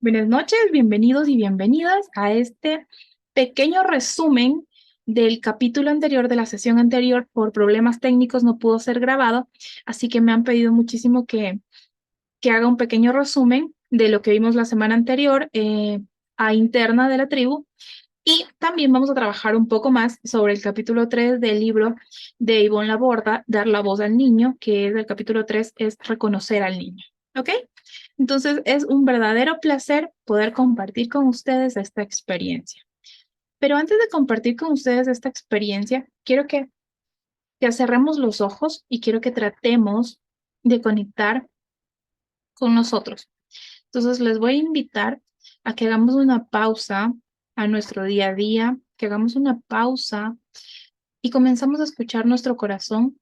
Buenas noches, bienvenidos y bienvenidas a este pequeño resumen del capítulo anterior, de la sesión anterior. Por problemas técnicos no pudo ser grabado, así que me han pedido muchísimo que haga un pequeño resumen de lo que vimos la semana anterior a interna de la tribu. Y también vamos a trabajar un poco más sobre el capítulo 3 del libro de Ivonne Laborda, Dar la voz al niño, que es el capítulo 3, es reconocer al niño. ¿Ok? Entonces es un verdadero placer poder compartir con ustedes esta experiencia. Pero antes de compartir con ustedes esta experiencia, quiero que cerremos los ojos y quiero que tratemos de conectar con nosotros. Entonces les voy a invitar a que hagamos una pausa a nuestro día a día, que hagamos una pausa y comenzamos a escuchar nuestro corazón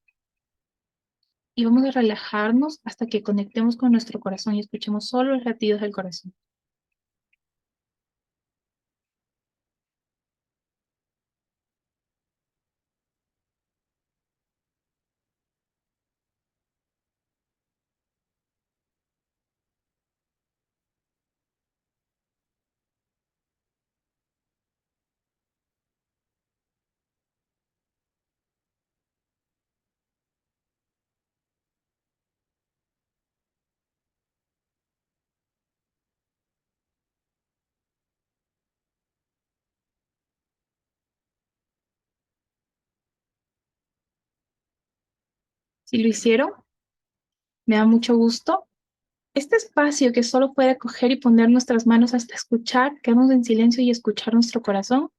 y vamos a relajarnos hasta que conectemos con nuestro corazón y escuchemos solo los latidos del corazón. Si lo hicieron, me da mucho gusto. Este espacio que solo puede coger y poner nuestras manos hasta escuchar, quedamos en silencio y escuchar nuestro corazón,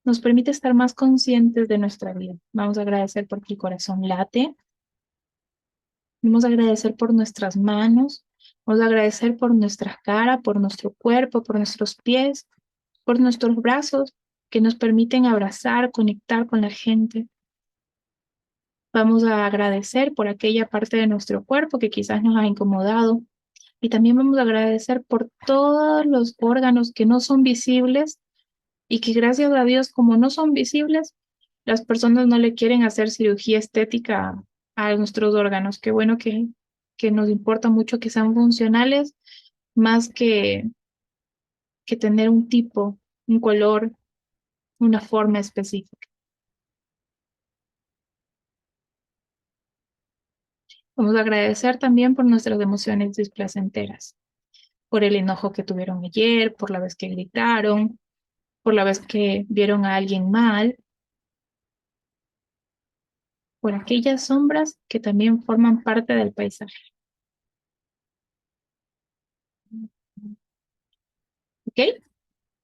nos permite estar más conscientes de nuestra vida. Vamos a agradecer porque el corazón late, vamos a agradecer por nuestras manos, vamos a agradecer por nuestra cara, por nuestro cuerpo, por nuestros pies, por nuestros brazos que nos permiten abrazar, conectar con la gente. Vamos a agradecer por aquella parte de nuestro cuerpo que quizás nos ha incomodado. Y también vamos a agradecer por todos los órganos que no son visibles y que gracias a Dios, como no son visibles, las personas no le quieren hacer cirugía estética a nuestros órganos. Qué bueno que nos importa mucho que sean funcionales más que tener un tipo, un color, una forma específica. Vamos a agradecer también por nuestras emociones displacenteras, por el enojo que tuvieron ayer, por la vez que gritaron, por la vez que vieron a alguien mal, por aquellas sombras que también forman parte del paisaje. ¿Ok?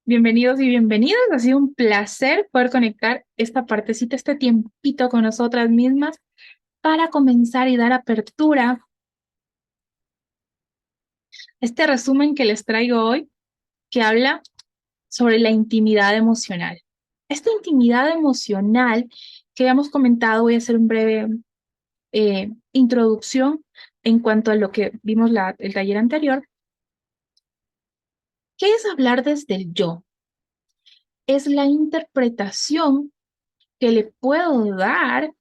Bienvenidos y bienvenidas. Ha sido un placer poder conectar esta partecita, este tiempito con nosotras mismas para comenzar y dar apertura a este resumen que les traigo hoy, que habla sobre la intimidad emocional. Esta intimidad emocional que habíamos comentado, voy a hacer un breve introducción en cuanto a lo que vimos el taller anterior. ¿Qué es hablar desde el yo? Es la interpretación que le puedo dar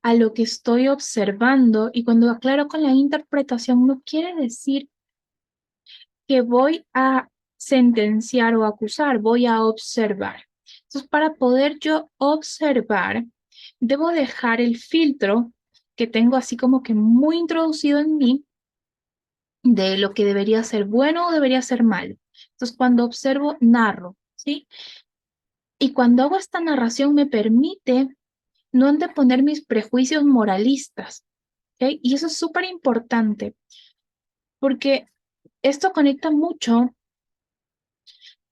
a lo que estoy observando. Y cuando aclaro con la interpretación, no quiere decir que voy a sentenciar o acusar, voy a observar. Entonces, para poder yo observar, debo dejar el filtro que tengo así como que muy introducido en mí de lo que debería ser bueno o debería ser malo. Entonces, cuando observo, narro, ¿sí? Y cuando hago esta narración me permite no anteponer mis prejuicios moralistas, ¿ok? Y eso es súper importante porque esto conecta mucho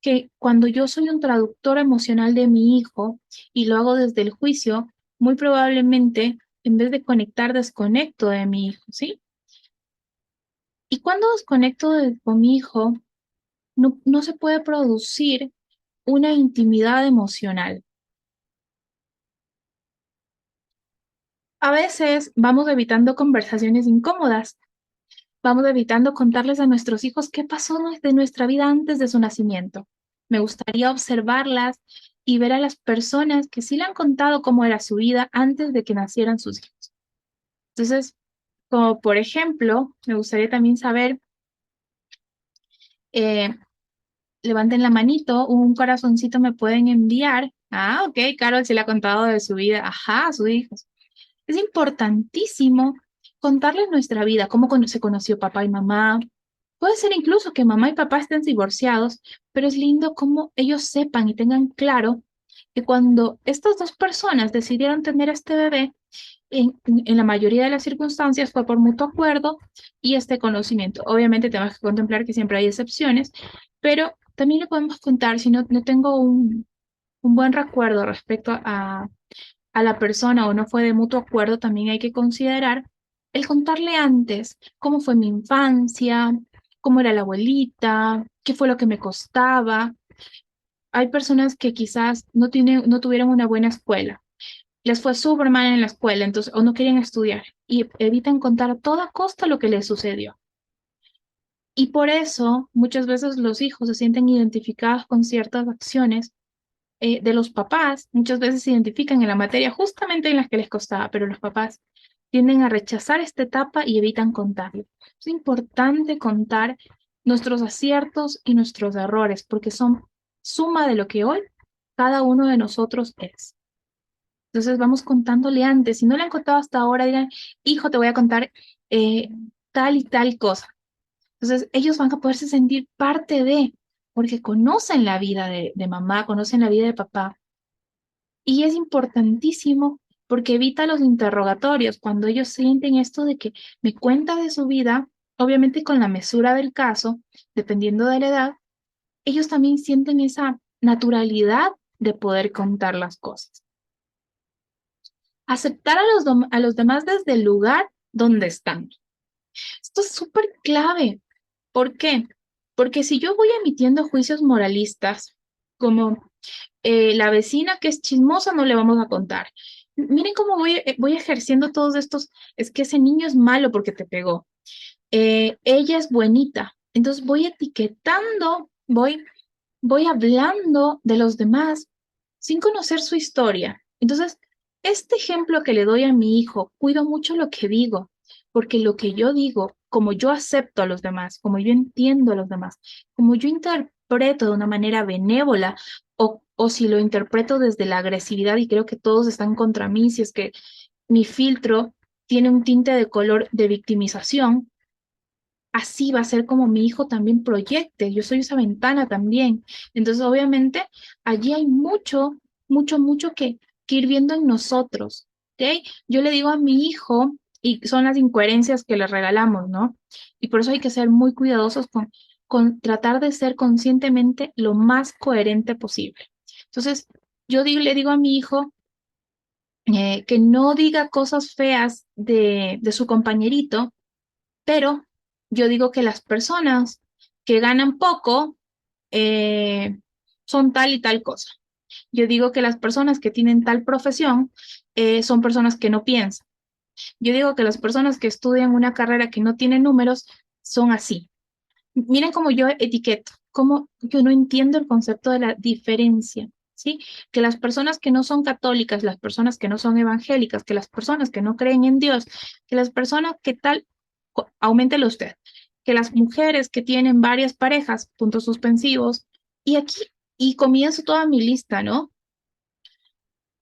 que cuando yo soy un traductor emocional de mi hijo y lo hago desde el juicio, muy probablemente en vez de conectar, desconecto de mi hijo, ¿sí? Y cuando desconecto con mi hijo, no se puede producir una intimidad emocional. A veces vamos evitando conversaciones incómodas, vamos evitando contarles a nuestros hijos qué pasó de nuestra vida antes de su nacimiento. Me gustaría observarlas y ver a las personas que sí le han contado cómo era su vida antes de que nacieran sus hijos. Entonces, Como por ejemplo, me gustaría también saber, eh, levanten la manito, un corazoncito me pueden enviar. Ah, ok, Carol se le ha contado de su vida, ajá, a sus hijos. Es importantísimo contarles nuestra vida, cómo se conoció papá y mamá. Puede ser incluso que mamá y papá estén divorciados, pero es lindo cómo ellos sepan y tengan claro que cuando estas dos personas decidieron tener este bebé, en la mayoría de las circunstancias fue por mutuo acuerdo y este conocimiento. Obviamente tenemos que contemplar que siempre hay excepciones, pero también le podemos contar, si no tengo un buen recuerdo respecto a la persona o no fue de mutuo acuerdo, también hay que considerar el contarle antes cómo fue mi infancia, cómo era la abuelita, qué fue lo que me costaba. Hay personas que quizás no tuvieron una buena escuela, les fue súper mal en la escuela, entonces, o no querían estudiar y evitan contar a toda costa lo que les sucedió. Y por eso muchas veces los hijos se sienten identificados con ciertas acciones de los papás, muchas veces se identifican en la materia justamente en las que les costaba, pero los papás tienden a rechazar esta etapa y evitan contarlo. Es importante contar nuestros aciertos y nuestros errores porque son suma de lo que hoy cada uno de nosotros es. Entonces vamos contándole antes. Si no le han contado hasta ahora, digan, hijo, te voy a contar eh, tal y tal cosa. Entonces ellos van a poderse sentir parte de, porque conocen la vida de mamá, conocen la vida de papá. Y es importantísimo porque evita los interrogatorios cuando ellos sienten esto de que me cuenta de su vida, obviamente con la mesura del caso, dependiendo de la edad, ellos también sienten esa naturalidad de poder contar las cosas. Aceptar a los demás desde el lugar donde están. Esto es súper clave. ¿Por qué? Porque si yo voy emitiendo juicios moralistas, como la vecina que es chismosa no le vamos a contar. Miren cómo voy ejerciendo todos estos, es que ese niño es malo porque te pegó. Ella es buenita. Entonces voy etiquetando, voy hablando de los demás sin conocer su historia. Entonces, este ejemplo que le doy a mi hijo, cuido mucho lo que digo, porque lo que yo digo, como yo acepto a los demás, como yo entiendo a los demás, como yo interpreto de una manera benévola, o si lo interpreto desde la agresividad y creo que todos están contra mí, si es que mi filtro tiene un tinte de color de victimización, así va a ser como mi hijo también proyecte. Yo soy esa ventana también. Entonces, obviamente, allí hay mucho que ir viendo en nosotros. ¿Ok? Yo le digo a mi hijo, y son las incoherencias que le regalamos, ¿no? Y por eso hay que ser muy cuidadosos con tratar de ser conscientemente lo más coherente posible. Entonces, le digo a mi hijo, que no diga cosas feas de su compañerito, pero yo digo que las personas que ganan poco eh, son tal y tal cosa. Yo digo que las personas que tienen tal profesión son personas que no piensan. Yo digo que las personas que estudian una carrera que no tiene números son así. Miren cómo yo etiqueto, cómo yo no entiendo el concepto de la diferencia, ¿sí? Que las personas que no son católicas, las personas que no son evangélicas, que las personas que no creen en Dios, que las personas que tal, auméntelo usted, que las mujeres que tienen varias parejas, puntos suspensivos, y aquí, y comienzo toda mi lista, ¿no?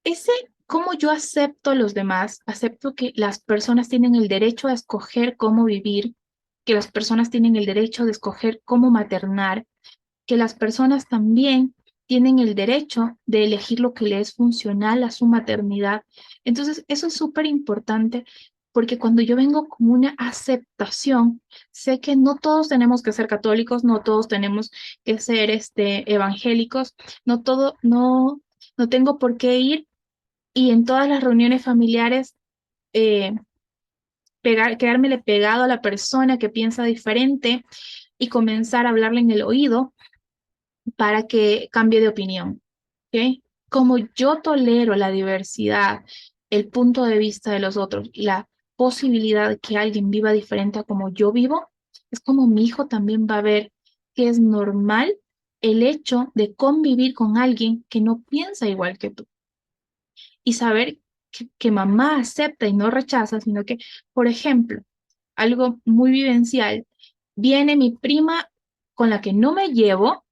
Ese, cómo yo acepto a los demás, acepto que las personas tienen el derecho a escoger cómo vivir, que las personas tienen el derecho de escoger cómo maternar, que las personas también tienen el derecho de elegir lo que le es funcional a su maternidad. Entonces, eso es súper importante porque cuando yo vengo con una aceptación, sé que no todos tenemos que ser católicos, no todos tenemos que ser evangélicos, no tengo por qué ir y en todas las reuniones familiares eh, quedármele pegado a la persona que piensa diferente y comenzar a hablarle en el oído para que cambie de opinión. ¿Ok? Como yo tolero la diversidad, el punto de vista de los otros y la posibilidad de que alguien viva diferente a como yo vivo, es como mi hijo también va a ver que es normal el hecho de convivir con alguien que no piensa igual que tú y saber que mamá acepta y no rechaza, sino que, por ejemplo, algo muy vivencial. Viene mi prima con la que no me llevo,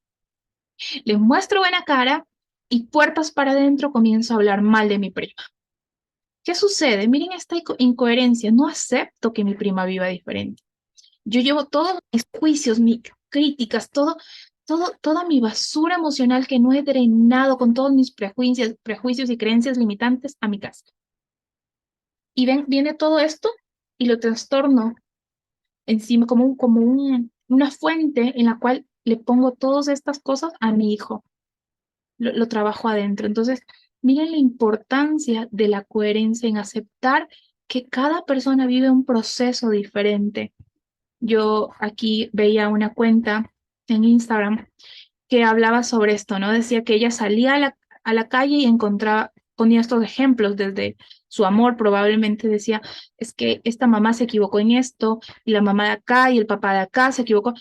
le muestro buena cara y puertas para adentro comienzo a hablar mal de mi prima. ¿Qué sucede? Miren esta incoherencia. No acepto que mi prima viva diferente. Yo llevo todos mis juicios, mis críticas, toda mi basura emocional que no he drenado con todos mis prejuicios y creencias limitantes a mi casa. Y viene todo esto y lo trastorno encima como una fuente en la cual le pongo todas estas cosas a mi hijo. Lo trabajo adentro. Entonces, miren la importancia de la coherencia en aceptar que cada persona vive un proceso diferente. Yo aquí veía una cuenta en Instagram que hablaba sobre esto, ¿no? Decía que ella salía a la calle y encontraba, ponía estos ejemplos desde su amor, probablemente decía, es que esta mamá se equivocó en esto, y la mamá de acá y el papá de acá se equivocó.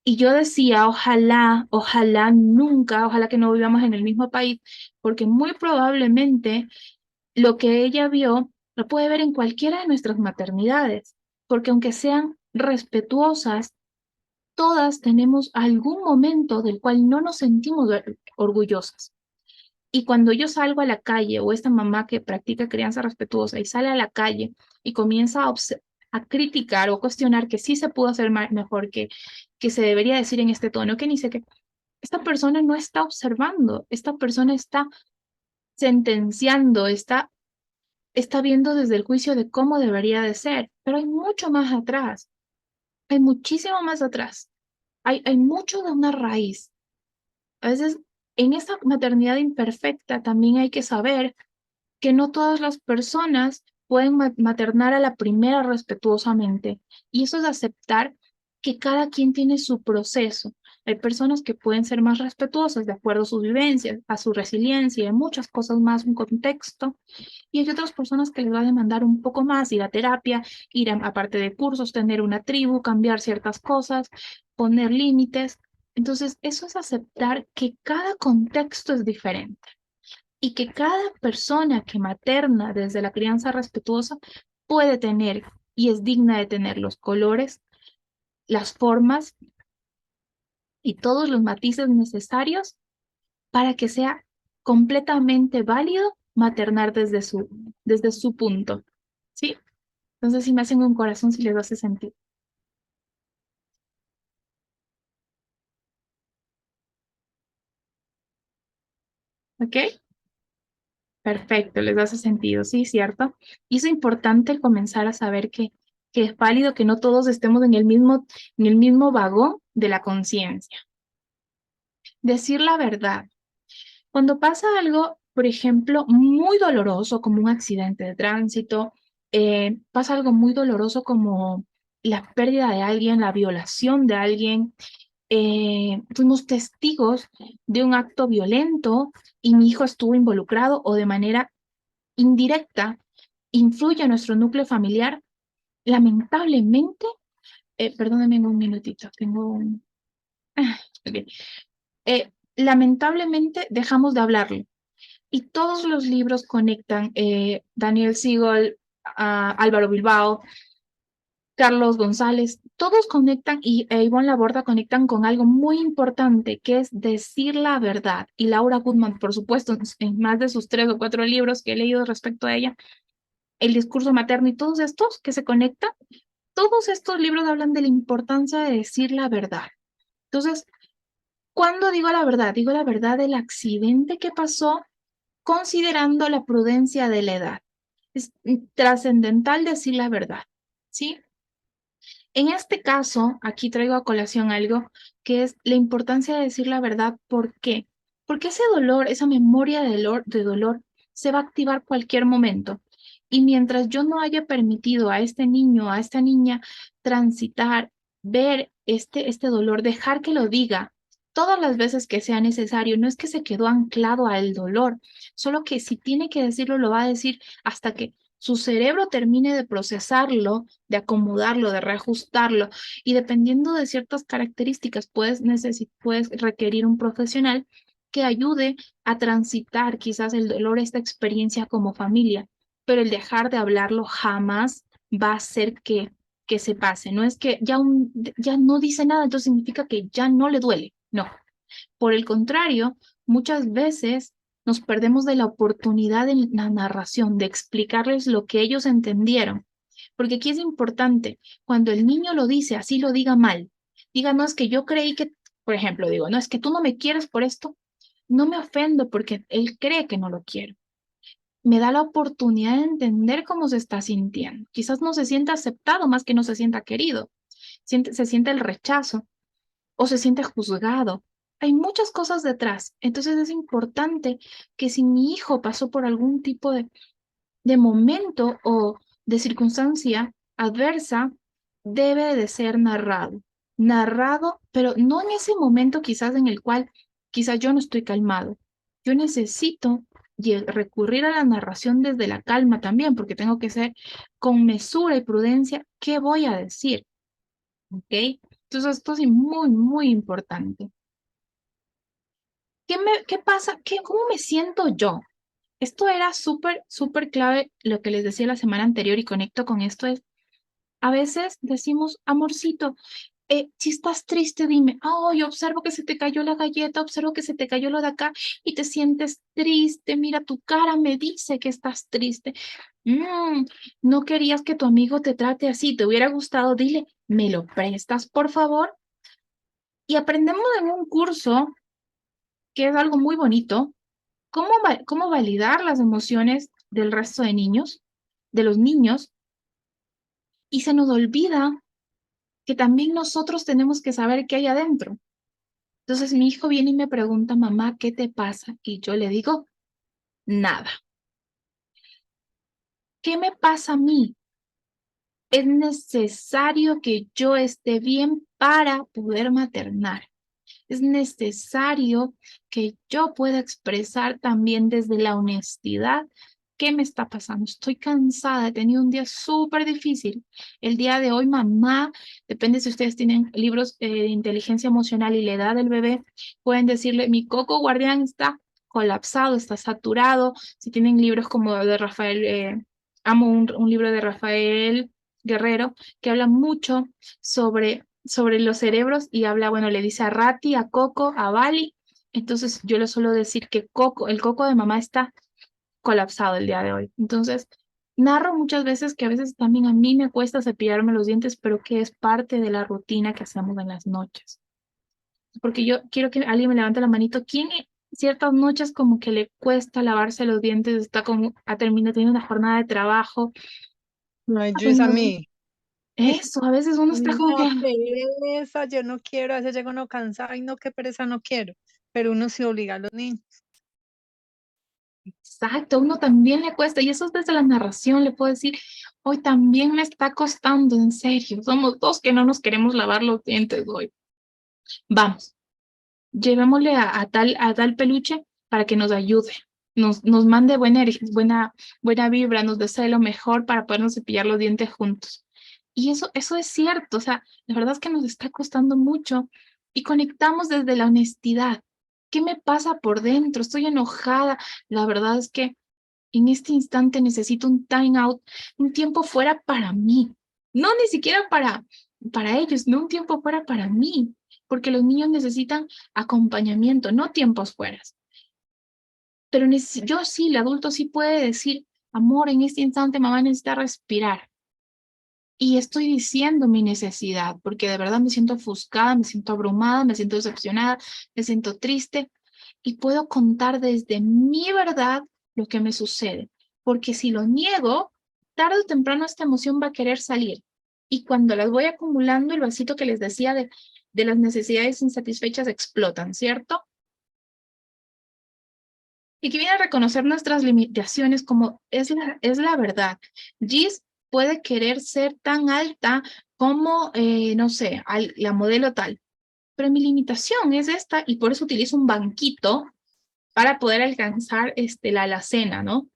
Y yo decía, ojalá nunca, ojalá que no vivamos en el mismo país, porque muy probablemente lo que ella vio lo puede ver en cualquiera de nuestras maternidades, porque aunque sean respetuosas, todas tenemos algún momento del cual no nos sentimos orgullosas. Y cuando yo salgo a la calle, o esta mamá que practica crianza respetuosa y sale a la calle y comienza a criticar o cuestionar que sí se pudo hacer mejor, que se debería decir en este tono, que ni sé qué, esta persona no está observando, esta persona está sentenciando, está viendo desde el juicio de cómo debería de ser, pero hay mucho más atrás, hay muchísimo más atrás, hay mucho de una raíz. A veces en esta maternidad imperfecta también hay que saber que no todas las personas pueden maternar a la primera respetuosamente. Y eso es aceptar que cada quien tiene su proceso. Hay personas que pueden ser más respetuosas de acuerdo a sus vivencias, a su resiliencia y a muchas cosas más, un contexto. Y hay otras personas que les va a demandar un poco más ir a terapia, ir aparte de cursos, tener una tribu, cambiar ciertas cosas, poner límites. Entonces, eso es aceptar que cada contexto es diferente y que cada persona que materna desde la crianza respetuosa puede tener y es digna de tener los colores, las formas y todos los matices necesarios para que sea completamente válido maternar desde su punto. ¿Sí? Entonces, si me hacen un corazón, si les hace sentido. ¿Ok? Perfecto, les hace sentido, sí, cierto. Y es importante comenzar a saber que es válido que no todos estemos en el mismo vagón de la conciencia. Decir la verdad. Cuando pasa algo, por ejemplo, muy doloroso, como un accidente de tránsito, pasa algo muy doloroso como la pérdida de alguien, la violación de alguien, fuimos testigos de un acto violento y mi hijo estuvo involucrado o de manera indirecta influye a nuestro núcleo familiar, lamentablemente, perdónenme un minutito, tengo un... ok. Lamentablemente dejamos de hablarlo y todos los libros conectan, Daniel Siegel, Álvaro Bilbao, Carlos González, todos conectan y Ivonne Laborda conectan con algo muy importante que es decir la verdad. Y Laura Goodman, por supuesto, en más de sus 3 o 4 libros que he leído respecto a ella, El discurso materno y todos estos que se conectan, todos estos libros hablan de la importancia de decir la verdad. Entonces, ¿cuándo digo la verdad? Digo la verdad del accidente que pasó considerando la prudencia de la edad. Es trascendental decir la verdad, ¿sí? En este caso, aquí traigo a colación algo que es la importancia de decir la verdad. ¿Por qué? Porque ese dolor, esa memoria de dolor, se va a activar cualquier momento. Y mientras yo no haya permitido a este niño, a esta niña, transitar, ver este dolor, dejar que lo diga todas las veces que sea necesario, no es que se quedó anclado al dolor, solo que si tiene que decirlo, lo va a decir hasta que su cerebro termine de procesarlo, de acomodarlo, de reajustarlo, y dependiendo de ciertas características, puedes requerir un profesional que ayude a transitar quizás el dolor, esta experiencia como familia, pero el dejar de hablarlo jamás va a hacer que que se pase, no es que ya no dice nada, entonces significa que ya no le duele, no. Por el contrario, muchas veces nos perdemos de la oportunidad en la narración, de explicarles lo que ellos entendieron. Porque aquí es importante, cuando el niño lo dice, así lo diga mal, diga, no, es que yo creí que, por ejemplo, digo, no, es que tú no me quieres por esto, no me ofendo porque él cree que no lo quiero. Me da la oportunidad de entender cómo se está sintiendo. Quizás no se sienta aceptado más que no se sienta querido. Se siente el rechazo o se siente juzgado. Hay muchas cosas detrás. Entonces es importante que si mi hijo pasó por algún tipo de momento o de circunstancia adversa, debe de ser narrado. Narrado, pero no en ese momento quizás en el cual quizás yo no estoy calmado. Yo necesito recurrir a la narración desde la calma también, porque tengo que ser con mesura y prudencia qué voy a decir. ¿Ok? Entonces esto es muy, muy importante. ¿Qué pasa? ¿Cómo me siento yo? Esto era súper, súper clave lo que les decía la semana anterior y conecto con esto es, a veces decimos, amorcito, si estás triste, dime, oh, yo observo que se te cayó la galleta, observo que se te cayó lo de acá y te sientes triste, mira, tu cara me dice que estás triste. Mm, no querías que tu amigo te trate así, te hubiera gustado, dile, ¿me lo prestas, por favor? Y aprendemos en un curso, que es algo muy bonito, cómo validar las emociones del resto de niños, de los niños, y se nos olvida que también nosotros tenemos que saber qué hay adentro. Entonces mi hijo viene y me pregunta, mamá, ¿qué te pasa? Y yo le digo, nada. ¿Qué me pasa a mí? Es necesario que yo esté bien para poder maternar. Es necesario que yo pueda expresar también desde la honestidad qué me está pasando. Estoy cansada, he tenido un día súper difícil. El día de hoy, mamá, depende si ustedes tienen libros de inteligencia emocional y la edad del bebé, pueden decirle, mi coco guardián está colapsado, está saturado. Si tienen libros como de Rafael, amo un libro de Rafael Guerrero que habla mucho sobre los cerebros y habla, bueno, le dice a Rati, a Coco, a Bali. Entonces yo le suelo decir que el coco de mamá está colapsado el día de hoy. Entonces, narro muchas veces que a veces también a mí me cuesta cepillarme los dientes, pero que es parte de la rutina que hacemos en las noches. Porque yo quiero que alguien me levante la manito. ¿Quién ciertas noches como que le cuesta lavarse los dientes, está como, ha terminado teniendo una jornada de trabajo? Ay, Ay, Luis, a no. mí. Eso, a veces uno A está mí me como que, da pereza, yo no quiero, a veces llego uno cansado, ay no, qué pereza, no quiero, pero uno se obliga a los niños. exacto, a uno también le cuesta, y eso es desde la narración, le puedo decir, hoy también me está costando, en serio, somos dos que no nos queremos lavar los dientes hoy. Vamos, llevémosle a tal peluche para que nos ayude, nos mande buena vibra, nos desee lo mejor para podernos cepillar los dientes juntos. Y eso es cierto, o sea, la verdad es que nos está costando mucho y conectamos desde la honestidad. ¿Qué me pasa por dentro? Estoy enojada. La verdad es que en este instante necesito un time out, un tiempo fuera para mí. No ni siquiera para ellos, no un tiempo fuera para mí, porque los niños necesitan acompañamiento, no tiempos fuera. Pero yo sí, el adulto sí puede decir, amor, en este instante mamá necesita respirar. Y estoy diciendo mi necesidad, porque de verdad me siento ofuscada, me siento abrumada, me siento decepcionada, me siento triste y puedo contar desde mi verdad lo que me sucede. Porque si lo niego, tarde o temprano esta emoción va a querer salir. Y cuando las voy acumulando, el vasito que les decía de las necesidades insatisfechas explotan, ¿cierto? Y que viene a reconocer nuestras limitaciones como es la verdad. Gis puede querer ser tan alta como, no sé, la modelo tal, pero mi limitación es esta y por eso utilizo un banquito para poder alcanzar la alacena, ¿no?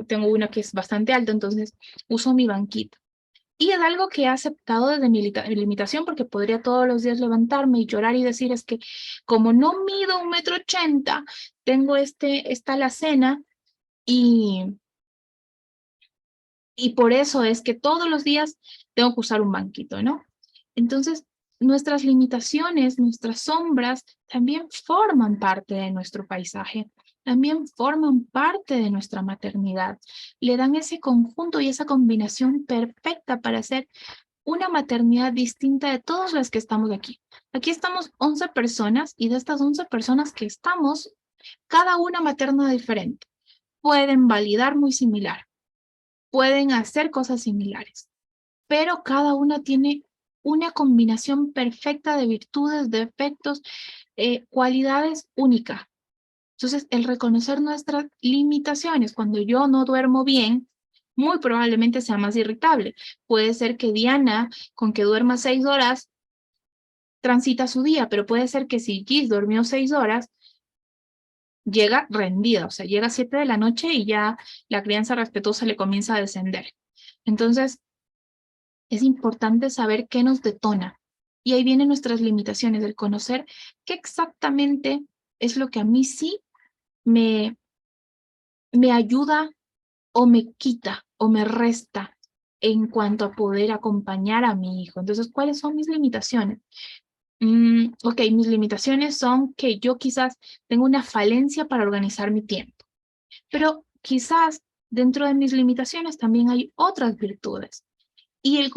Tengo uno que es bastante alto, entonces uso mi banquito. Y es algo que he aceptado desde mi limitación porque podría todos los días levantarme y llorar y decir es que como no mido 1,80 m, tengo esta alacena y, y por eso es que todos los días tengo que usar un banquito, ¿no? Entonces, nuestras limitaciones, nuestras sombras, también forman parte de nuestro paisaje, también forman parte de nuestra maternidad. Le dan ese conjunto y esa combinación perfecta para hacer una maternidad distinta de todas las que estamos aquí. Aquí estamos 11 personas y de estas 11 personas que estamos, cada una materna diferente. Pueden validar muy similar, pueden hacer cosas similares, pero cada una tiene una combinación perfecta de virtudes, defectos, cualidades únicas. Entonces, el reconocer nuestras limitaciones, cuando yo no duermo bien, muy probablemente sea más irritable. Puede ser que Diana, con que duerma 6 horas, transita su día, pero puede ser que si Gis durmió 6 horas, llega rendida, o sea, llega a 7 de la noche y ya la crianza respetuosa le comienza a descender. Entonces, es importante saber qué nos detona. Y ahí vienen nuestras limitaciones, el conocer qué exactamente es lo que a mí sí me, me ayuda o me quita o me resta en cuanto a poder acompañar a mi hijo. Entonces, ¿cuáles son mis limitaciones? Ok, mis limitaciones son que yo quizás tengo una falencia para organizar mi tiempo, pero quizás dentro de mis limitaciones también hay otras virtudes. Y he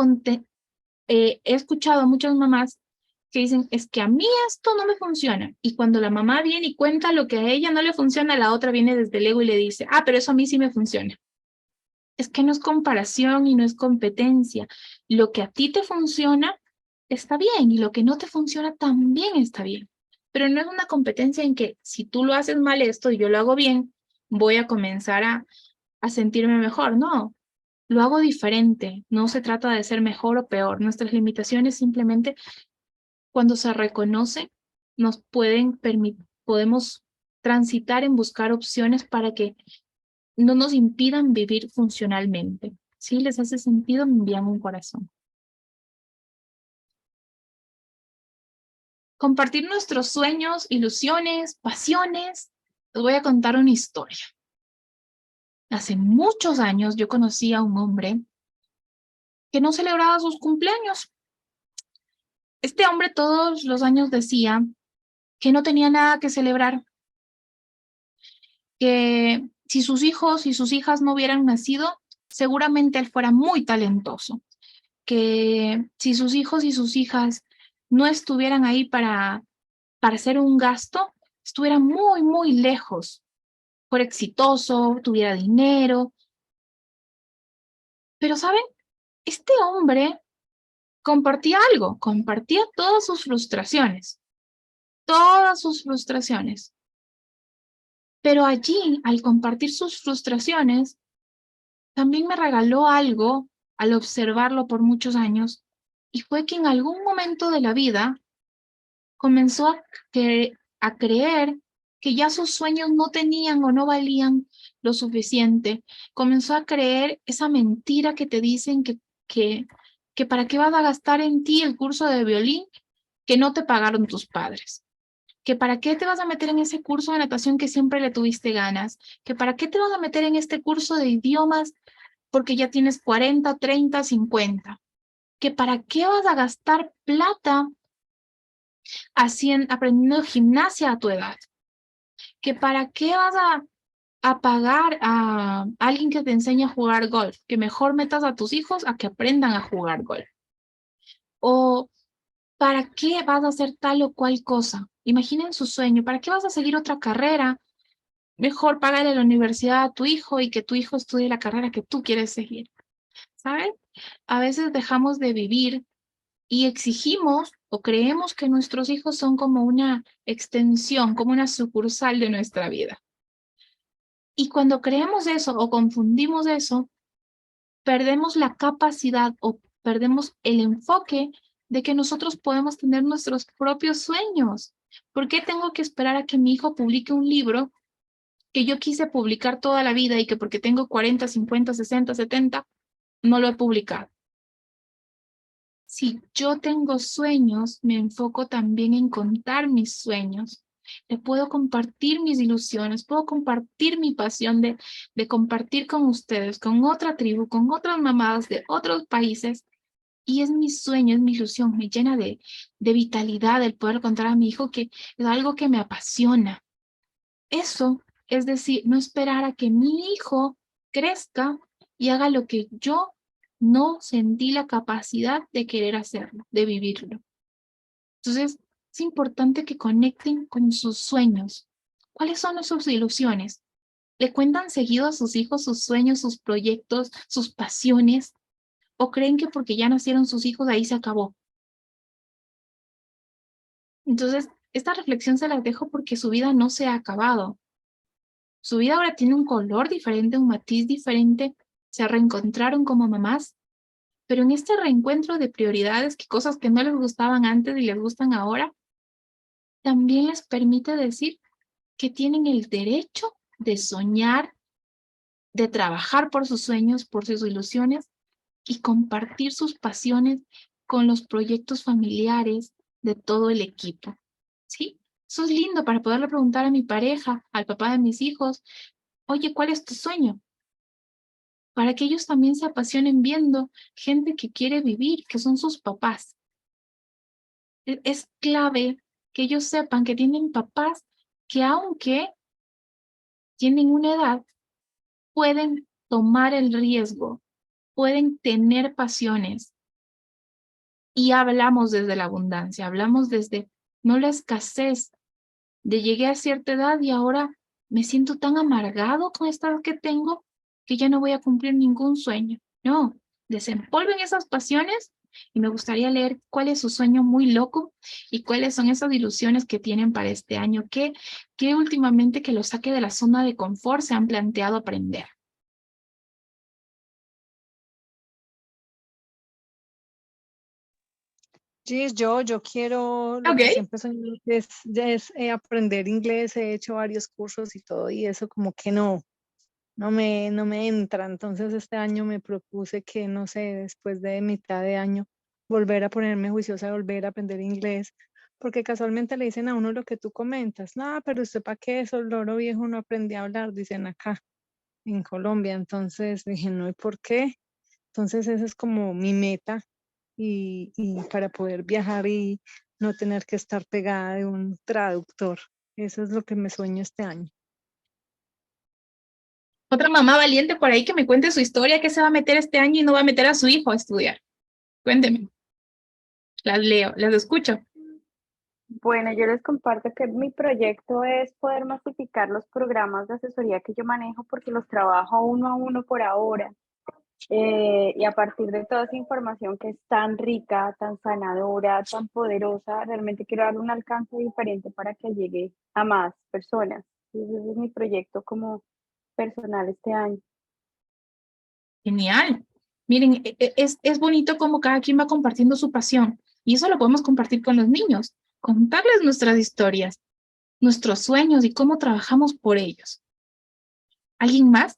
escuchado a muchas mamás que dicen, es que a mí esto no me funciona. Y cuando la mamá viene y cuenta lo que a ella no le funciona, la otra viene desde el ego y le dice, ah, pero eso a mí sí me funciona. Es que no es comparación y no es competencia. Lo que a ti te funciona está bien y lo que no te funciona también está bien. Pero no es una competencia en que si tú lo haces mal esto y yo lo hago bien, voy a comenzar a sentirme mejor. No, lo hago diferente. No se trata de ser mejor o peor. Nuestras limitaciones simplemente cuando se reconocen nos pueden permitir, podemos transitar en buscar opciones para que no nos impidan vivir funcionalmente. ¿Sí les hace sentido? Me envían un corazón. Compartir nuestros sueños, ilusiones, pasiones. Les voy a contar una historia. Hace muchos años yo conocí a un hombre que no celebraba sus cumpleaños. Este hombre todos los años decía que no tenía nada que celebrar, que si sus hijos y sus hijas no hubieran nacido, seguramente él fuera muy talentoso, que si sus hijos y sus hijas no estuvieran ahí para hacer un gasto, estuviera muy, muy lejos, fuera exitoso, tuviera dinero. Pero, ¿saben? Este hombre compartía algo, compartía todas sus frustraciones. Pero allí, al compartir sus frustraciones, también me regaló algo al observarlo por muchos años, y fue que en algún momento de la vida comenzó a creer que ya sus sueños no tenían o no valían lo suficiente. Comenzó a creer esa mentira que te dicen que, que para qué vas a gastar en ti el curso de violín que no te pagaron tus padres. Que para qué te vas a meter en ese curso de natación que siempre le tuviste ganas. Que para qué te vas a meter en este curso de idiomas porque ya tienes 40, 30, 50. Que para qué vas a gastar plata aprendiendo gimnasia a tu edad, que para qué vas a pagar a alguien que te enseñe a jugar golf, que mejor metas a tus hijos a que aprendan a jugar golf. O para qué vas a hacer tal o cual cosa. Imaginen su sueño, ¿para qué vas a seguir otra carrera? Mejor pagarle la universidad a tu hijo y que tu hijo estudie la carrera que tú quieres seguir. ¿Sabes? A veces dejamos de vivir y exigimos o creemos que nuestros hijos son como una extensión, como una sucursal de nuestra vida. Y cuando creemos eso o confundimos eso, perdemos la capacidad o perdemos el enfoque de que nosotros podemos tener nuestros propios sueños. ¿Por qué tengo que esperar a que mi hijo publique un libro que yo quise publicar toda la vida y que porque tengo 40, 50, 60, 70, no lo he publicado? Si yo tengo sueños, me enfoco también en contar mis sueños. Le puedo compartir mis ilusiones, puedo compartir mi pasión de compartir con ustedes, con otra tribu, con otras mamás de otros países, Y es mi sueño, es mi ilusión, me llena de vitalidad el poder contar a mi hijo que es algo que me apasiona. Eso es decir, no esperar a que mi hijo crezca y haga lo que yo no sentí la capacidad de querer hacerlo, de vivirlo. Entonces, es importante que conecten con sus sueños. ¿Cuáles son sus ilusiones? ¿Le cuentan seguido a sus hijos sus sueños, sus proyectos, sus pasiones? ¿O creen que porque ya nacieron sus hijos ahí se acabó? Entonces, esta reflexión se las dejo porque su vida no se ha acabado. Su vida ahora tiene un color diferente, un matiz diferente. Se reencontraron como mamás, pero en este reencuentro de prioridades, que cosas que no les gustaban antes y les gustan ahora, también les permite decir que tienen el derecho de soñar, de trabajar por sus sueños, por sus ilusiones y compartir sus pasiones con los proyectos familiares de todo el equipo. ¿Sí? Eso es lindo para poderle preguntar a mi pareja, al papá de mis hijos, oye, ¿cuál es tu sueño? Para que ellos también se apasionen viendo gente que quiere vivir, que son sus papás. Es clave que ellos sepan que tienen papás que aunque tienen una edad, pueden tomar el riesgo, pueden tener pasiones. Y hablamos desde la abundancia, hablamos desde no la escasez, de llegué a cierta edad y ahora me siento tan amargado con esta edad que tengo que ya no voy a cumplir ningún sueño. No, desempolven esas pasiones y me gustaría leer cuál es su sueño muy loco y cuáles son esas ilusiones que tienen para este año, que últimamente que los saque de la zona de confort se han planteado aprender. Gis, yo quiero, lo Ok. que siempre soñé es aprender inglés, he hecho varios cursos y todo, y eso como que no me entra. Entonces este año me propuse que, no sé, después de mitad de año, volver a ponerme juiciosa, volver a aprender inglés, porque casualmente le dicen a uno lo que tú comentas, no, pero usted para qué eso, el loro viejo no aprendí a hablar, dicen acá en Colombia. Entonces dije, no, ¿y por qué? Entonces esa es como mi meta y para poder viajar y no tener que estar pegada de un traductor. Eso es lo que me sueño este año. Otra mamá valiente por ahí que me cuente su historia, que se va a meter este año y no va a meter a su hijo a estudiar. Cuénteme, las leo, las escucho. Bueno, yo les comparto que mi proyecto es poder masificar los programas de asesoría que yo manejo porque los trabajo uno a uno por ahora. Y a partir de toda esa información que es tan rica, tan sanadora, tan poderosa, realmente quiero darle un alcance diferente para que llegue a más personas. Entonces, ese es mi proyecto como personal este año. Genial. Miren, es bonito como cada quien va compartiendo su pasión y eso lo podemos compartir con los niños, contarles nuestras historias, nuestros sueños y cómo trabajamos por ellos. ¿Alguien más?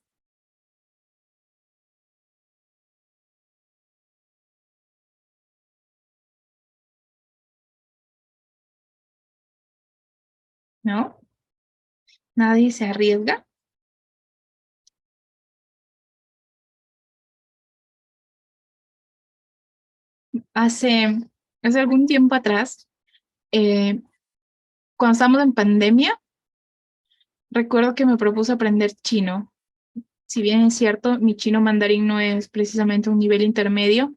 ¿No? ¿Nadie se arriesga? Hace, hace algún tiempo atrás, eh, cuando estábamos en pandemia, recuerdo que me propuse aprender chino. Si bien es cierto, mi chino mandarín no es precisamente un nivel intermedio,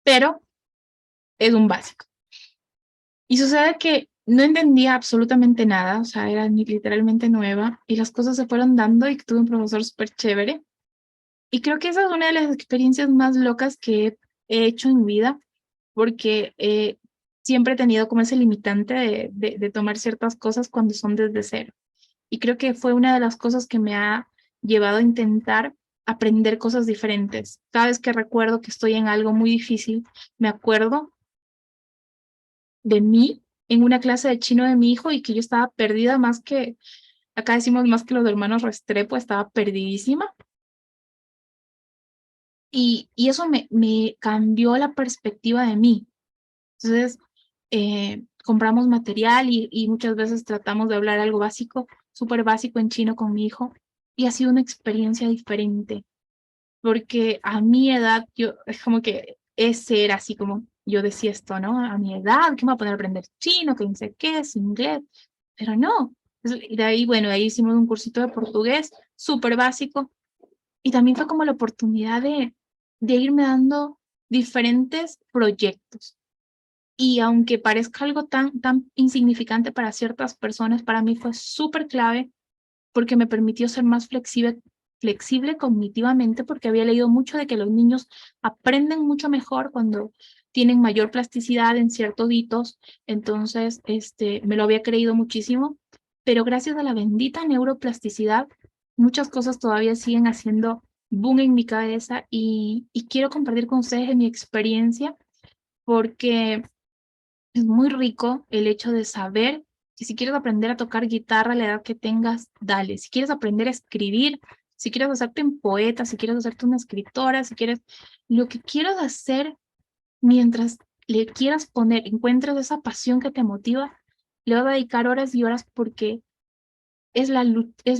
pero es un básico. Y sucede que no entendía absolutamente nada, o sea, era literalmente nueva y las cosas se fueron dando y tuve un profesor súper chévere. Y creo que esa es una de las experiencias más locas que he hecho en mi vida, porque siempre he tenido como ese limitante de tomar ciertas cosas cuando son desde cero. Y creo que fue una de las cosas que me ha llevado a intentar aprender cosas diferentes. Cada vez que recuerdo que estoy en algo muy difícil, me acuerdo de mí en una clase de chino de mi hijo y que yo estaba perdida más que, acá decimos más que los hermanos Restrepo, estaba perdidísima. Y eso me cambió la perspectiva de mí. Entonces, compramos material y muchas veces tratamos de hablar algo básico, súper básico en chino con mi hijo, y ha sido una experiencia diferente, porque a mi edad, yo es como que ese era así como, yo decía esto, ¿no? A mi edad, ¿qué me voy a poner a aprender chino? Que no sé qué, es inglés. Pero no. Y de ahí, bueno, ahí hicimos un cursito de portugués, súper básico. Y también fue como la oportunidad de irme dando diferentes proyectos. Y aunque parezca algo tan insignificante para ciertas personas, para mí fue súper clave porque me permitió ser más flexible cognitivamente, porque había leído mucho de que los niños aprenden mucho mejor cuando tienen mayor plasticidad en ciertos hitos. Entonces, me lo había creído muchísimo, pero gracias a la bendita neuroplasticidad, muchas cosas todavía siguen haciendo boom en mi cabeza y quiero compartir con ustedes mi experiencia porque es muy rico el hecho de saber que si quieres aprender a tocar guitarra a la edad que tengas, dale. Si quieres aprender a escribir, si quieres hacerte un poeta, si quieres hacerte una escritora, si quieres lo que quieras hacer mientras le quieras poner, encuentres esa pasión que te motiva, le vas a dedicar horas y horas porque es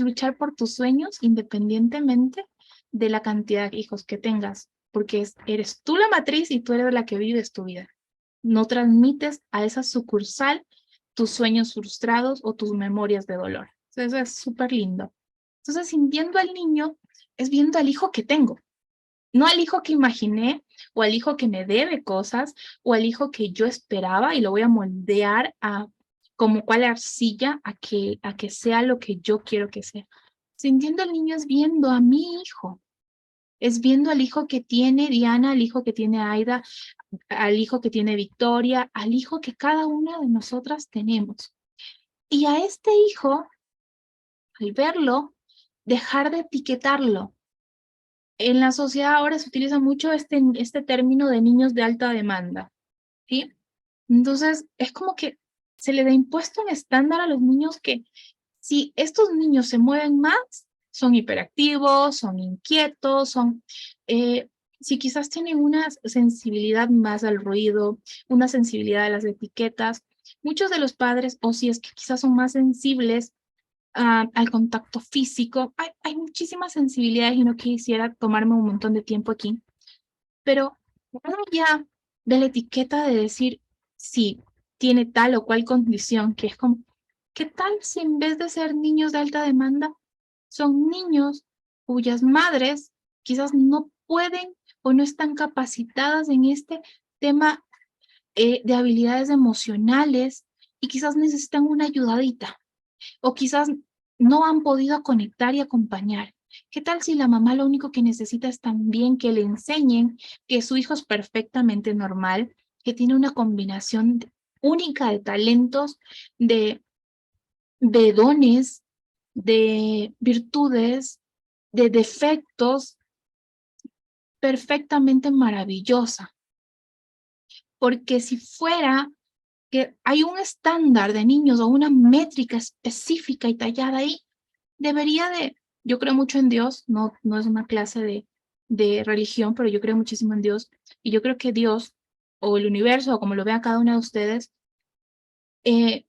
luchar por tus sueños independientemente de la cantidad de hijos que tengas, porque eres tú la matriz y tú eres la que vives tu vida. No transmites a esa sucursal tus sueños frustrados o tus memorias de dolor. Entonces, eso es súper lindo. Entonces, sintiendo al niño, es viendo al hijo que tengo, no al hijo que imaginé o al hijo que me debe cosas o al hijo que yo esperaba y lo voy a moldear a como cual arcilla a que sea lo que yo quiero que sea. Sintiendo al niño es viendo a mi hijo, es viendo al hijo que tiene Diana, al hijo que tiene Aida, al hijo que tiene Victoria, al hijo que cada una de nosotras tenemos. Y a este hijo, al verlo, dejar de etiquetarlo. En la sociedad ahora se utiliza mucho este término de niños de alta demanda, ¿sí? Entonces, es como que se le da impuesto un estándar a los niños que si estos niños se mueven más, son hiperactivos, son inquietos, si quizás tienen una sensibilidad más al ruido, una sensibilidad a las etiquetas, muchos de los padres, o si es que quizás son más sensibles al contacto físico, hay muchísimas sensibilidades y no quisiera tomarme un montón de tiempo aquí, pero más allá de la etiqueta de decir si tiene tal o cual condición, que es como, ¿qué tal si en vez de ser niños de alta demanda, son niños cuyas madres quizás no pueden o no están capacitadas en este tema de habilidades emocionales y quizás necesitan una ayudadita o quizás no han podido conectar y acompañar? ¿Qué tal si la mamá lo único que necesita es también que le enseñen que su hijo es perfectamente normal, que tiene una combinación única de talentos, de, de dones, de virtudes, de defectos, perfectamente maravillosa? Porque si fuera que hay un estándar de niños o una métrica específica y tallada ahí, debería de, yo creo mucho en Dios, no es una clase de religión, pero yo creo muchísimo en Dios, y yo creo que Dios, o el universo, o como lo vea cada uno de ustedes,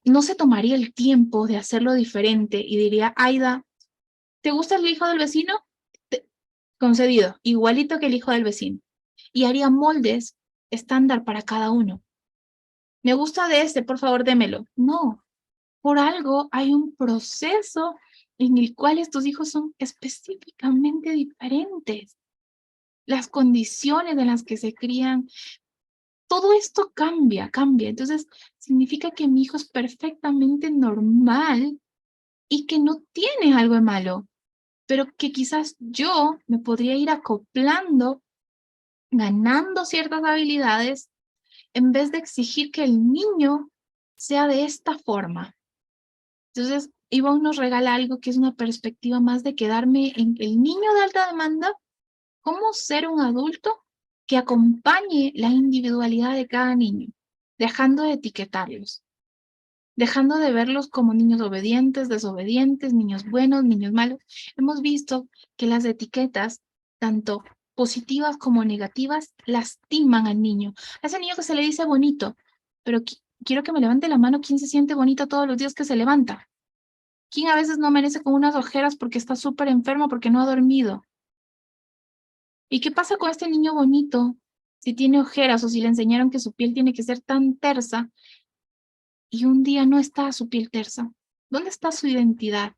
no se tomaría el tiempo de hacerlo diferente y diría, Aida, ¿te gusta el hijo del vecino? Concedido, igualito que el hijo del vecino. Y haría moldes estándar para cada uno. Me gusta de este, por favor, démelo. No, por algo hay un proceso en el cual estos hijos son específicamente diferentes. Las condiciones en las que se crían, todo esto cambia. Entonces, significa que mi hijo es perfectamente normal y que no tiene algo de malo, pero que quizás yo me podría ir acoplando, ganando ciertas habilidades, en vez de exigir que el niño sea de esta forma. Entonces, Ivonne nos regala algo que es una perspectiva más de quedarme en el niño de alta demanda, cómo ser un adulto que acompañe la individualidad de cada niño, dejando de etiquetarlos, dejando de verlos como niños obedientes, desobedientes, niños buenos, niños malos. Hemos visto que las etiquetas, tanto positivas como negativas, lastiman al niño. A ese niño que se le dice bonito, pero quiero que me levante la mano quién se siente bonito todos los días que se levanta. ¿Quién a veces no merece con unas ojeras porque está súper enfermo, porque no ha dormido? ¿Y qué pasa con este niño bonito si tiene ojeras o si le enseñaron que su piel tiene que ser tan tersa y un día no está su piel tersa. ¿Dónde está su identidad?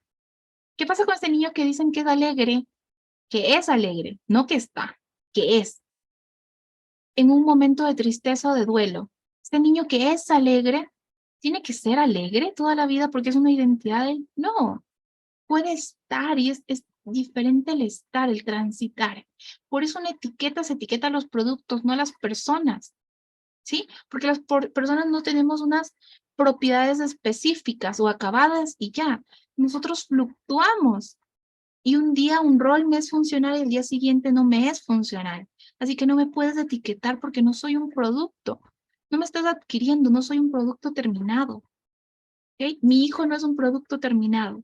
¿Qué pasa con este niño que dicen que es alegre? Que es alegre, no que está, que es. En un momento de tristeza o de duelo. Este niño que es alegre, ¿tiene que ser alegre toda la vida porque es una identidad de él? No, puede estar y es diferente el estar, el transitar. Por eso una etiqueta se etiqueta a los productos, no a las personas, ¿sí? Porque las personas no tenemos unas propiedades específicas o acabadas y ya. Nosotros fluctuamos y un día un rol me es funcional y el día siguiente no me es funcional. Así que no me puedes etiquetar porque no soy un producto. No me estás adquiriendo, no soy un producto terminado. ¿Ok? Mi hijo no es un producto terminado.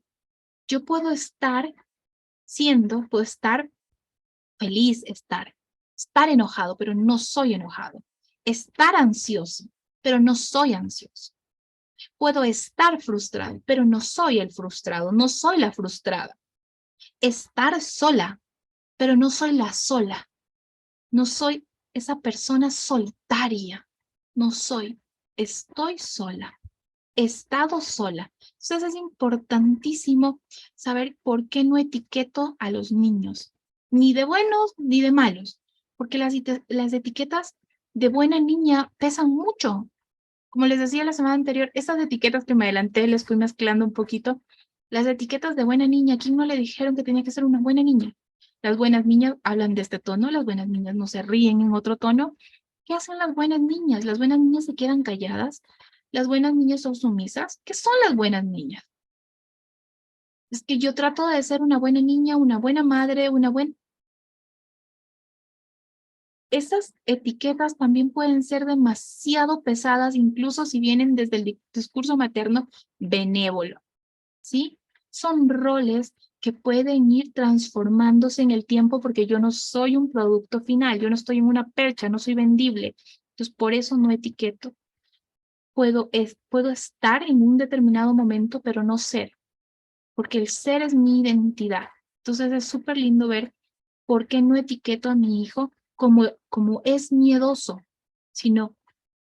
Yo puedo estar puedo estar feliz, estar enojado, pero no soy enojado. Estar ansioso, pero no soy ansioso. Puedo estar frustrado, pero no soy el frustrado, no soy la frustrada. Estar sola, pero no soy la sola. No soy esa persona solitaria. No soy. Estoy sola. He estado sola. Entonces es importantísimo saber por qué no etiqueto a los niños, ni de buenos ni de malos, porque las etiquetas de buena niña pesan mucho. Como les decía la semana anterior, estas etiquetas que me adelanté, les fui mezclando un poquito. Las etiquetas de buena niña, ¿a quién no le dijeron que tenía que ser una buena niña? Las buenas niñas hablan de este tono, las buenas niñas no se ríen en otro tono. ¿Qué hacen las buenas niñas? Las buenas niñas se quedan calladas. Las buenas niñas son sumisas. ¿Qué son las buenas niñas? Es que yo trato de ser una buena niña, una buena madre, una buena... Esas etiquetas también pueden ser demasiado pesadas, incluso si vienen desde el discurso materno benévolo, ¿sí? Son roles que pueden ir transformándose en el tiempo porque yo no soy un producto final, yo no estoy en una percha, no soy vendible. Entonces, por eso no etiqueto. Puedo estar en un determinado momento, pero no ser, porque el ser es mi identidad. Entonces, es súper lindo ver por qué no etiqueto a mi hijo como es miedoso, sino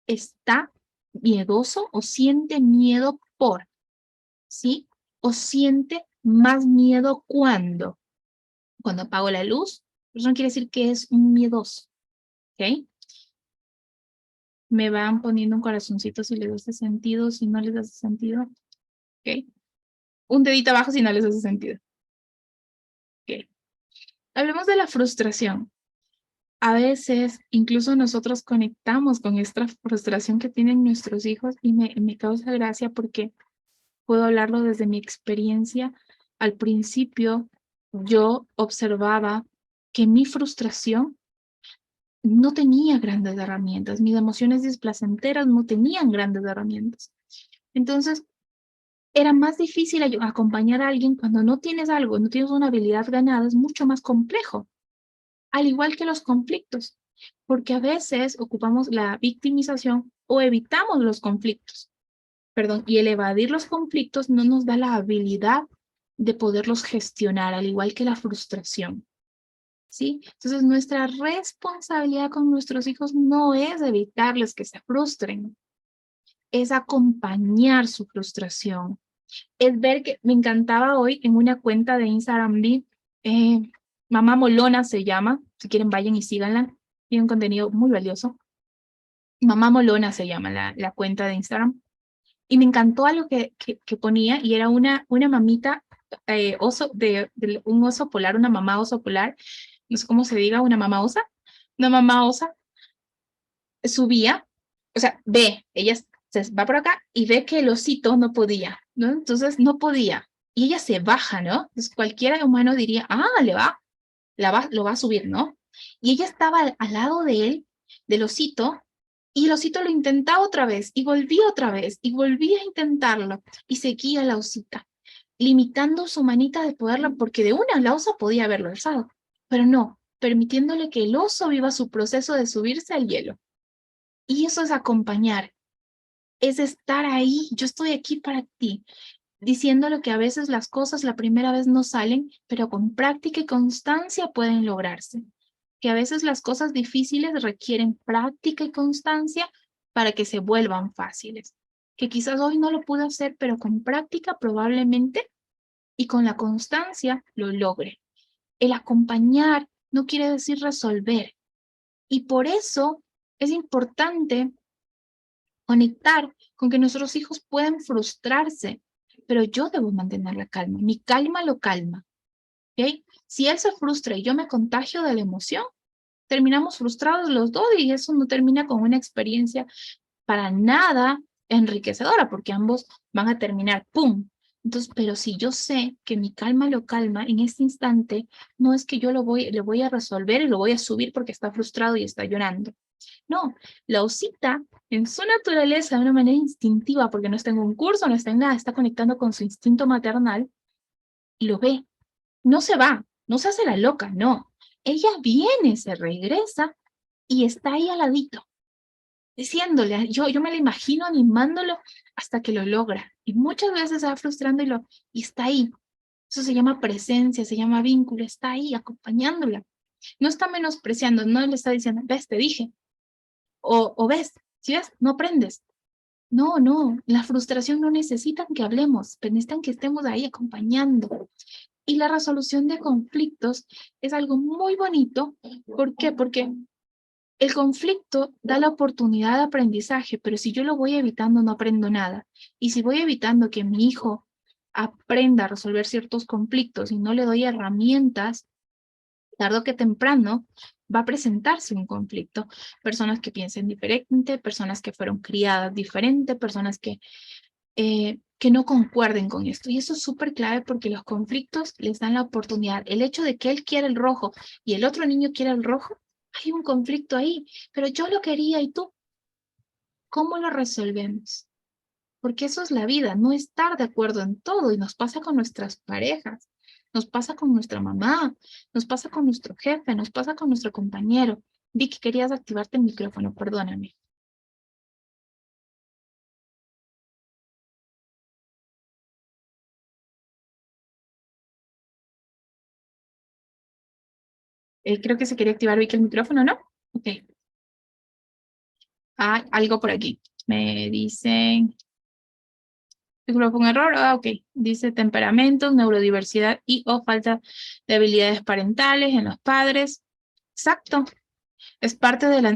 está miedoso o siente miedo por, ¿sí? O siente más miedo cuando apago la luz, eso no quiere decir que es un miedoso, ¿ok? Me van poniendo un corazoncito si les hace sentido, si no les hace sentido, ¿ok? Un dedito abajo si no les hace sentido, ¿ok? Hablemos de la frustración. A veces, incluso nosotros conectamos con esta frustración que tienen nuestros hijos y me causa gracia porque puedo hablarlo desde mi experiencia. Al principio, yo observaba que mi frustración no tenía grandes herramientas, mis emociones displacenteras no tenían grandes herramientas. Entonces, era más difícil acompañar a alguien cuando no tienes algo, no tienes una habilidad ganada, es mucho más complejo, al igual que los conflictos, porque a veces ocupamos la victimización o evitamos los conflictos. Perdón, y el evadir los conflictos no nos da la habilidad de poderlos gestionar, al igual que la frustración, ¿sí? Entonces, nuestra responsabilidad con nuestros hijos no es evitarles que se frustren, es acompañar su frustración, es ver que me encantaba hoy en una cuenta de Instagram, eh, Mamá Molona se llama, si quieren vayan y síganla, tiene un contenido muy valioso. Mamá Molona se llama la cuenta de Instagram. Y me encantó algo que ponía y era una mamita oso, de un oso polar, una mamá oso polar, no sé cómo se diga, una mamá osa subía, o sea, ella se va por acá y ve que el osito no podía, ¿no? Entonces no podía. Y ella se baja, ¿no? Entonces cualquier humano diría, lo va a subir, ¿no? Y ella estaba al lado de él, del osito, y el osito lo intentaba otra vez, y volvía otra vez, y volvía a intentarlo, y seguía la osita, limitando su manita de poderla, porque de una la osa podía haberlo alzado, pero no, permitiéndole que el oso viva su proceso de subirse al hielo. Y eso es acompañar, es estar ahí, yo estoy aquí para ti, diciéndole que a veces las cosas la primera vez no salen, pero con práctica y constancia pueden lograrse. que a veces las cosas difíciles requieren práctica y constancia para que se vuelvan fáciles. Que quizás hoy no lo pude hacer, pero con práctica probablemente y con la constancia lo logre. El acompañar no quiere decir resolver. Y por eso es importante conectar con que nuestros hijos pueden frustrarse, pero yo debo mantener la calma. Mi calma lo calma. ¿Okay? Si él se frustra y yo me contagio de la emoción, terminamos frustrados los dos y eso no termina con una experiencia para nada enriquecedora, porque ambos van a terminar, ¡pum! Entonces, pero si yo sé que mi calma lo calma en este instante, no es que yo le voy a resolver y lo voy a subir porque está frustrado y está llorando. No, la osita en su naturaleza de una manera instintiva, porque no está en un curso, no está en nada, está conectando con su instinto maternal y lo ve. No se va, no se hace la loca, no. Ella viene, se regresa y está ahí al ladito, diciéndole, yo me la imagino animándolo hasta que lo logra. Y muchas veces se va frustrando y está ahí. Eso se llama presencia, se llama vínculo, está ahí acompañándola. No está menospreciando, no le está diciendo, ves, te dije. O ves, si ves, no aprendes. No, no, la frustración no necesitan que hablemos, pero necesitan que estemos ahí acompañando. Y la resolución de conflictos es algo muy bonito. ¿Por qué? Porque el conflicto da la oportunidad de aprendizaje, pero si yo lo voy evitando, no aprendo nada. Y si voy evitando que mi hijo aprenda a resolver ciertos conflictos y no le doy herramientas, tarde o que temprano va a presentarse un conflicto. Personas que piensen diferente, personas que fueron criadas diferente, personas que no concuerden con esto. Y eso es súper clave porque los conflictos les dan la oportunidad. El hecho de que él quiera el rojo y el otro niño quiera el rojo, hay un conflicto ahí, pero yo lo quería y tú, ¿cómo lo resolvemos? Porque eso es la vida, no estar de acuerdo en todo y nos pasa con nuestras parejas, nos pasa con nuestra mamá, nos pasa con nuestro jefe, nos pasa con nuestro compañero. Vicky, querías activarte el micrófono, perdóname. Creo que se quería activar Vicky el micrófono, ¿no? Ok. Ah, algo por aquí. Me dicen, fue un error, ok. Dice temperamentos, neurodiversidad y o falta de habilidades parentales en los padres. Exacto. Es parte de la...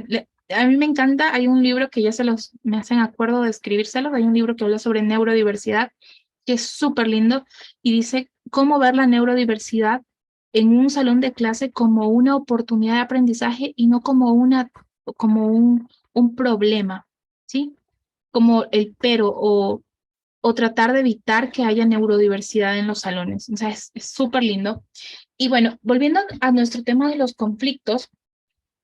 A mí me encanta, hay un libro que ya me hacen acuerdo de escribírselos, hay un libro que habla sobre neurodiversidad, que es súper lindo, y dice cómo ver la neurodiversidad en un salón de clase como una oportunidad de aprendizaje y no como como un problema, ¿sí? Como el pero o tratar de evitar que haya neurodiversidad en los salones. O sea, es súper lindo. Y bueno, volviendo a nuestro tema de los conflictos,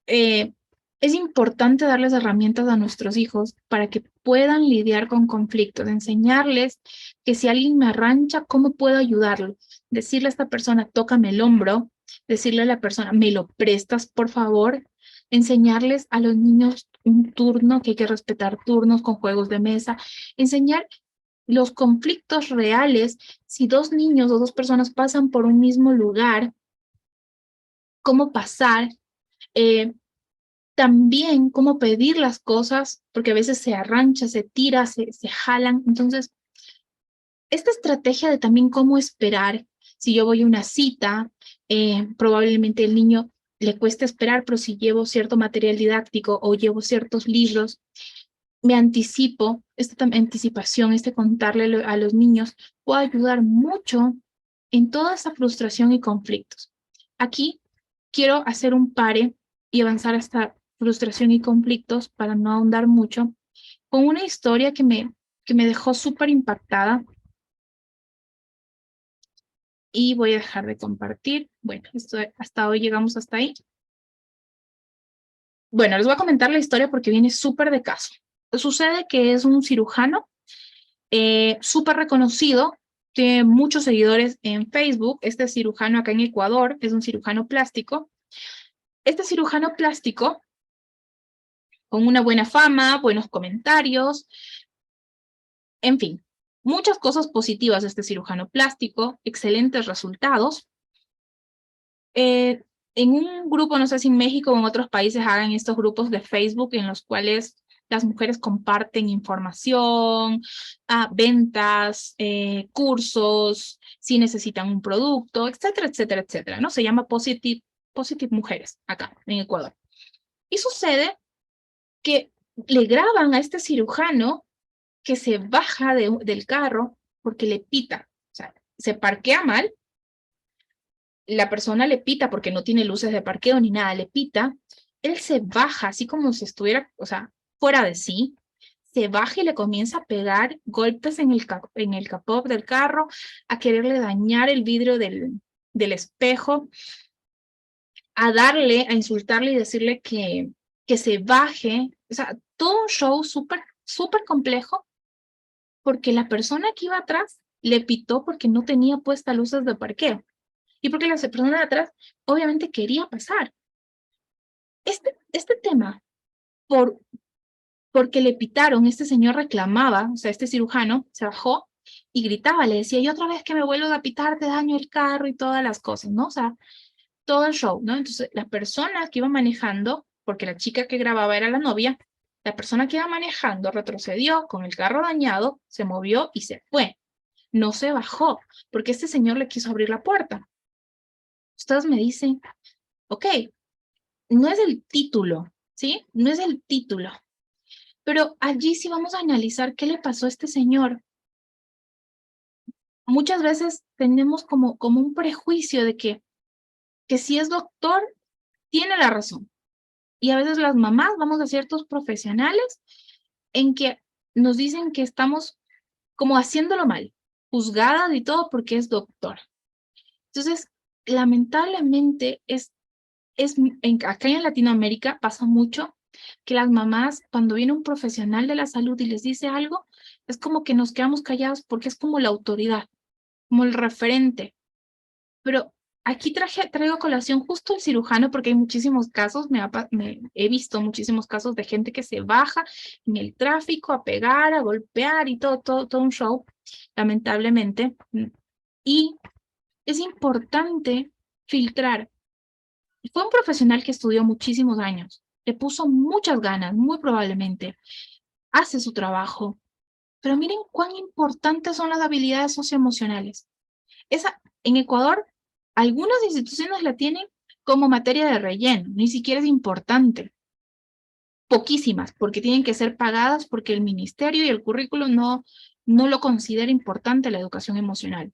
es importante darles herramientas a nuestros hijos para que puedan lidiar con conflictos, enseñarles que si alguien me arrancha, ¿cómo puedo ayudarlo? Decirle a esta persona, tócame el hombro, decirle a la persona, ¿me lo prestas, por favor? Enseñarles a los niños un turno, que hay que respetar turnos con juegos de mesa, enseñar los conflictos reales, si dos niños o dos personas pasan por un mismo lugar, cómo pasar, también cómo pedir las cosas, porque a veces se arrancha, se tira, se jalan. Entonces, esta estrategia de también cómo esperar, si yo voy a una cita, probablemente el niño le cuesta esperar, pero si llevo cierto material didáctico o llevo ciertos libros, me anticipo, esta anticipación, contarle a los niños, puede ayudar mucho en toda esa frustración y conflictos. Aquí quiero hacer un pare y avanzar hasta frustración y conflictos para no ahondar mucho, con una historia que me dejó súper impactada y voy a dejar de compartir. Bueno, hasta hoy llegamos hasta ahí. Bueno, les voy a comentar la historia porque viene súper de caso. Sucede que es un cirujano súper reconocido, tiene muchos seguidores en Facebook. Este cirujano acá en Ecuador es un cirujano plástico. Este cirujano plástico, con una buena fama, buenos comentarios, en fin, muchas cosas positivas de este cirujano plástico, excelentes resultados. en un grupo, no sé si en México o en otros países hagan estos grupos de Facebook en los cuales las mujeres comparten información, ventas, cursos, si necesitan un producto, etcétera, etcétera, etcétera, ¿no? Se llama Positive Mujeres acá en Ecuador. Y sucede que le graban a este cirujano que se baja del carro porque le pita, o sea, se parquea mal, la persona le pita porque no tiene luces de parqueo ni nada, le pita, él se baja así como si estuviera, o sea, fuera de sí, se baja y le comienza a pegar golpes en el capó del carro, a quererle dañar el vidrio del espejo, a darle, a insultarle y decirle que se baje, o sea, todo un show súper, súper complejo, porque la persona que iba atrás le pitó porque no tenía puestas luces de parqueo. Y porque la persona de atrás obviamente quería pasar. Este tema, porque le pitaron, este señor reclamaba, o sea, este cirujano se bajó y gritaba, le decía, y otra vez que me vuelvo a pitar, te daño el carro y todas las cosas, ¿no? O sea, todo el show, ¿no? Entonces, la persona que iba manejando, porque la chica que grababa era la novia, la persona que iba manejando retrocedió con el carro dañado, se movió y se fue. No se bajó, porque este señor le quiso abrir la puerta. Ustedes me dicen, ok, no es el título, ¿sí? No es el título. Pero allí sí vamos a analizar qué le pasó a este señor. Muchas veces tenemos como un prejuicio de que si es doctor, tiene la razón. Y a veces las mamás vamos a ciertos profesionales en que nos dicen que estamos como haciéndolo mal, juzgadas y todo porque es doctor. Entonces, lamentablemente, acá en Latinoamérica pasa mucho que las mamás, cuando viene un profesional de la salud y les dice algo, es como que nos quedamos callados porque es como la autoridad, como el referente. Pero aquí traigo a colación justo el cirujano porque hay muchísimos casos, he visto muchísimos casos de gente que se baja en el tráfico a pegar, a golpear y todo un show, lamentablemente. Y es importante filtrar. Fue un profesional que estudió muchísimos años, le puso muchas ganas, muy probablemente, hace su trabajo, pero miren cuán importantes son las habilidades socioemocionales. En Ecuador, algunas instituciones la tienen como materia de relleno, ni siquiera es importante. Poquísimas, porque tienen que ser pagadas porque el ministerio y el currículo no lo considera importante la educación emocional.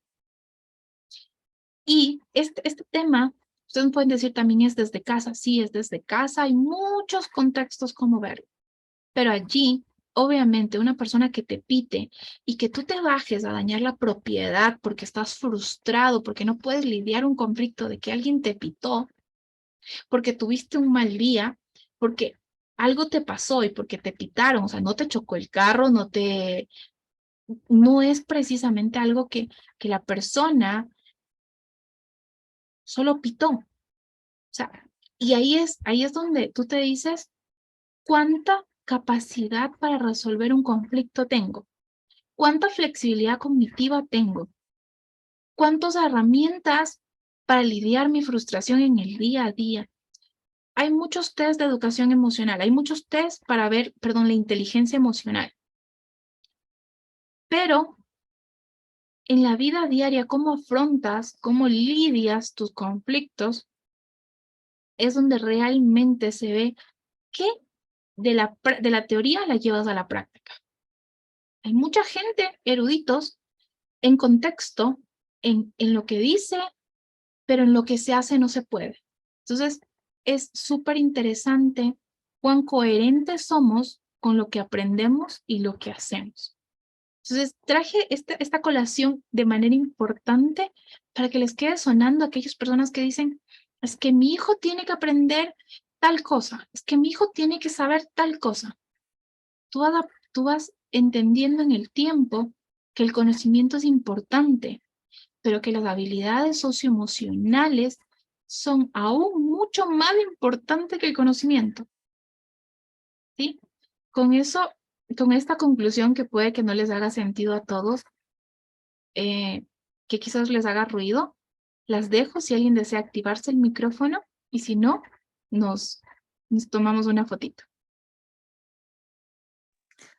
Y este tema, ustedes pueden decir también es desde casa. Sí, es desde casa. Hay muchos contextos como verlo. Pero allí, obviamente, una persona que te pite y que tú te bajes a dañar la propiedad porque estás frustrado, porque no puedes lidiar un conflicto de que alguien te pitó, porque tuviste un mal día, porque algo te pasó y porque te pitaron, o sea, no te chocó el carro, no es precisamente algo que la persona solo pitó. O sea, y ahí es donde tú te dices, ¿cuánta capacidad para resolver un conflicto tengo? ¿Cuánta flexibilidad cognitiva tengo? ¿Cuántas herramientas para lidiar mi frustración en el día a día? Hay muchos test de educación emocional, hay muchos test para ver, perdón, la inteligencia emocional. Pero en la vida diaria, cómo afrontas, cómo lidias tus conflictos, es donde realmente se ve que de la teoría la llevas a la práctica. Hay mucha gente, eruditos, en contexto, en lo que dice, pero en lo que se hace no se puede. Entonces, es súper interesante cuán coherentes somos con lo que aprendemos y lo que hacemos. Entonces, traje esta colación de manera importante para que les quede sonando a aquellas personas que dicen, es que mi hijo tiene que aprender tal cosa, es que mi hijo tiene que saber tal cosa. Tú vas entendiendo en el tiempo que el conocimiento es importante, pero que las habilidades socioemocionales son aún mucho más importantes que el conocimiento. ¿Sí? Con eso, con esta conclusión que puede que no les haga sentido a todos, que quizás les haga ruido, las dejo si alguien desea activarse el micrófono Y si no, nos tomamos una fotito.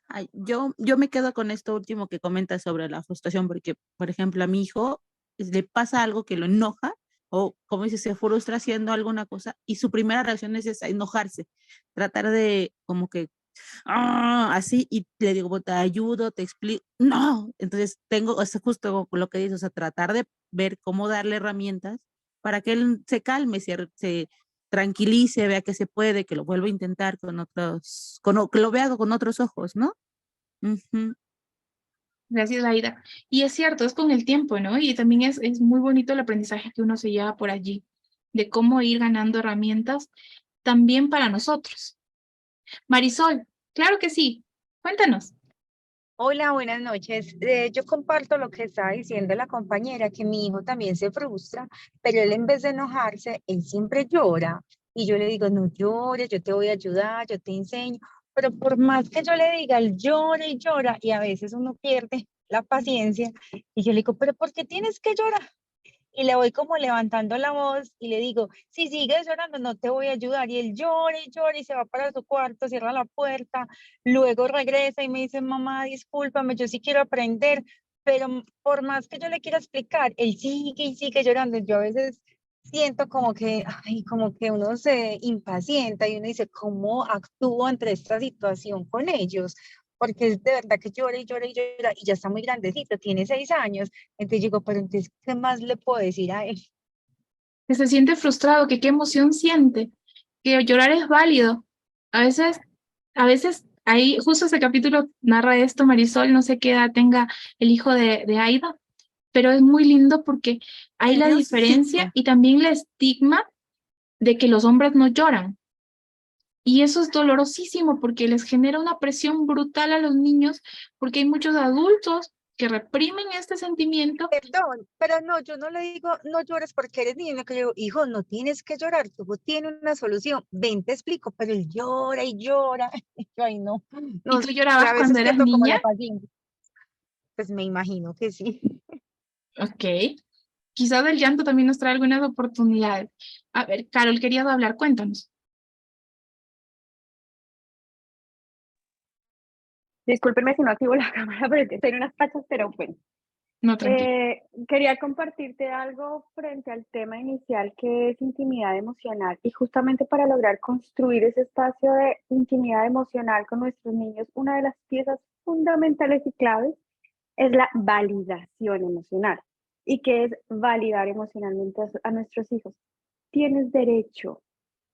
Ay, yo me quedo con esto último que comentas sobre la frustración, porque, por ejemplo, a mi hijo le pasa algo que lo enoja, o como dice, se frustra haciendo alguna cosa, y su primera reacción es esa, enojarse, tratar de como que, así, y le digo, te ayudo, te explico, no, entonces tengo, es justo lo que dices, o sea, tratar de ver cómo darle herramientas para que él se calme, se tranquilice, vea que se puede, que lo vuelva a intentar con otros, que lo vea con otros ojos, ¿no? Ujú. Gracias, Aida. Y es cierto, es con el tiempo, ¿no? Y también es muy bonito el aprendizaje que uno se lleva por allí, de cómo ir ganando herramientas también para nosotros. Marisol, claro que sí. Cuéntanos. Hola, buenas noches. Yo comparto lo que estaba diciendo la compañera, que mi hijo también se frustra, pero él en vez de enojarse, él siempre llora. Y yo le digo, no llores, yo te voy a ayudar, yo te enseño. Pero por más que yo le diga, él llora y llora, y a veces uno pierde la paciencia. Y yo le digo, pero ¿por qué tienes que llorar? Y le voy como levantando la voz y le digo, si sigues llorando no te voy a ayudar. Y él llora y se va para su cuarto, cierra la puerta, luego regresa y me dice, mamá, discúlpame, yo sí quiero aprender, pero por más que yo le quiera explicar, él sigue y sigue llorando. Yo a veces siento como que, ay, como que uno se impacienta y uno dice, ¿cómo actúo ante esta situación con ellos? Porque es de verdad que llora y llora y llora y ya está muy grandecito, tiene 6 años. Entonces digo, pero entonces, ¿qué más le puedo decir a él? Que se siente frustrado, que qué emoción siente, que llorar es válido. A veces, ahí, justo ese capítulo narra esto, Marisol, no sé qué edad tenga el hijo de Aida, pero es muy lindo porque hay la Tiene diferencia 5. y también el estigma de que los hombres no lloran. Y eso es dolorosísimo porque les genera una presión brutal a los niños, porque hay muchos adultos que reprimen este sentimiento. Perdón, pero no, yo no le digo, no llores porque eres niño, que yo digo, hijo, no tienes que llorar, todo tiene una solución, ven, te explico, pero él llora y llora, y yo, ay, no, ¿Y no, tú y a llorabas cuando veces eras pierdo como niña? la paciencia, pues me imagino que sí. Ok. Quizás el llanto también nos trae algunas oportunidades. A ver, Carol, querías hablar, cuéntanos. Discúlpenme si no activo la cámara, pero es que estoy en unas pachas, pero bueno. No, tranquilo. Quería compartirte algo frente al tema inicial que es intimidad emocional y justamente para lograr construir ese espacio de intimidad emocional con nuestros niños, una de las piezas fundamentales y claves es la validación emocional. ¿Y qué es validar emocionalmente a nuestros hijos? Tienes derecho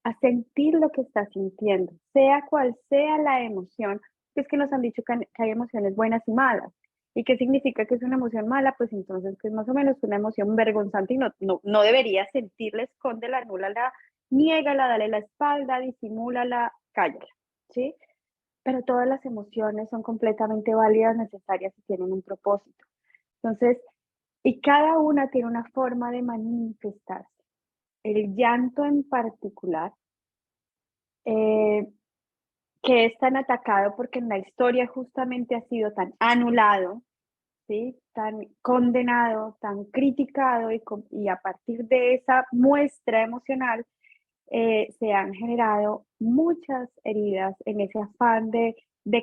a sentir lo que estás sintiendo, sea cual sea la emoción, que es que nos han dicho que hay emociones buenas y malas. ¿Y qué significa que es una emoción mala? Pues entonces que es más o menos una emoción vergonzante y no deberías sentirla, escóndela, anúlala, niégala, dale la espalda, disimúlala, cállala, ¿sí? Pero todas las emociones son completamente válidas, necesarias y tienen un propósito. Entonces, y cada una tiene una forma de manifestarse. El llanto en particular, eh, que es tan atacado porque en la historia justamente ha sido tan anulado, ¿sí? Tan condenado, tan criticado y a partir de esa muestra emocional se han generado muchas heridas en ese afán de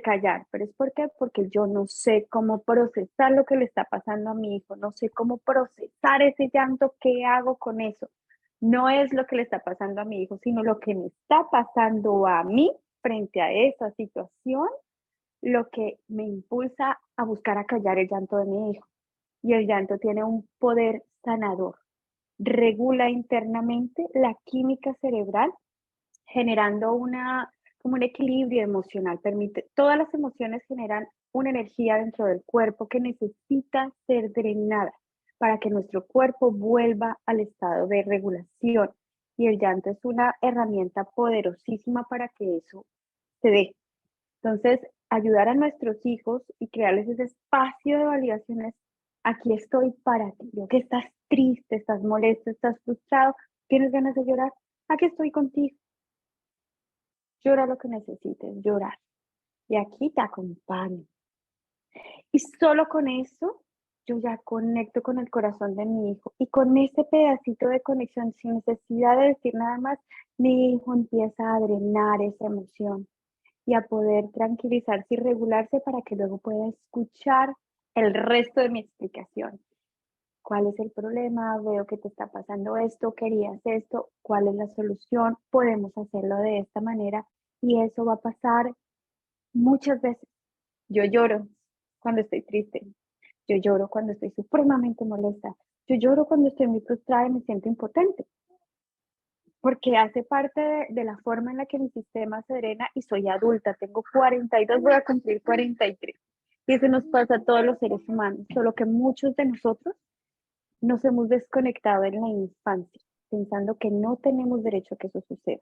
callar. ¿Pero es por qué? Porque yo no sé cómo procesar lo que le está pasando a mi hijo, no sé cómo procesar ese llanto, ¿qué hago con eso? No es lo que le está pasando a mi hijo, sino lo que me está pasando a mí frente a esa situación, lo que me impulsa a buscar a callar el llanto de mi hijo. Y el llanto tiene un poder sanador, regula internamente la química cerebral generando como un equilibrio emocional. Todas las emociones generan una energía dentro del cuerpo que necesita ser drenada para que nuestro cuerpo vuelva al estado de regulación. Y el llanto es una herramienta poderosísima para que eso se dé. Entonces, ayudar a nuestros hijos y crearles ese espacio de validaciones. Aquí estoy para ti. Yo que estás triste, estás molesto, estás frustrado, tienes ganas de llorar. Aquí estoy contigo. Llora lo que necesites, llorar. Y aquí te acompaño. Y solo con eso yo ya conecto con el corazón de mi hijo. Y con ese pedacito de conexión, sin necesidad de decir nada más, mi hijo empieza a drenar esa emoción y a poder tranquilizarse y regularse para que luego pueda escuchar el resto de mi explicación. ¿Cuál es el problema? Veo que te está pasando esto, querías esto, ¿cuál es la solución? Podemos hacerlo de esta manera y eso va a pasar muchas veces. Yo lloro cuando estoy triste, yo lloro cuando estoy supremamente molesta, yo lloro cuando estoy muy frustrada y me siento impotente, porque hace parte de la forma en la que mi sistema se drena y soy adulta, tengo 42, voy a cumplir 43. Y eso nos pasa a todos los seres humanos, solo que muchos de nosotros nos hemos desconectado en la infancia, pensando que no tenemos derecho a que eso suceda.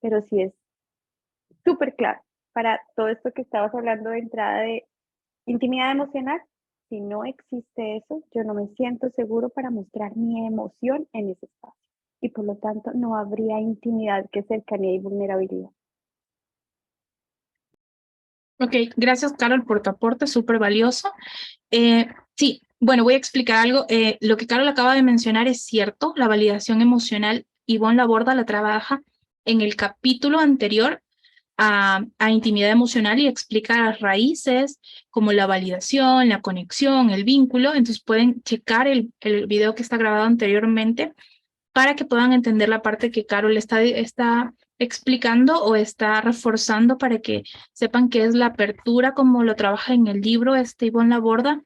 Pero sí es súper claro para todo esto que estabas hablando de entrada de intimidad emocional. Si no existe eso, yo no me siento seguro para mostrar mi emoción en ese espacio. Y por lo tanto, no habría intimidad que cercanía y vulnerabilidad. Ok, gracias, Carol, por tu aporte, súper valioso. Sí, bueno, voy a explicar algo. Lo que Carol acaba de mencionar es cierto. La validación emocional, Ivonne Laborda la trabaja en el capítulo anterior a intimidad emocional y explica las raíces como la validación, la conexión, el vínculo. Entonces pueden checar el video que está grabado anteriormente para que puedan entender la parte que Carol está explicando o está reforzando para que sepan qué es la apertura, como lo trabaja en el libro Ivonne Laborda,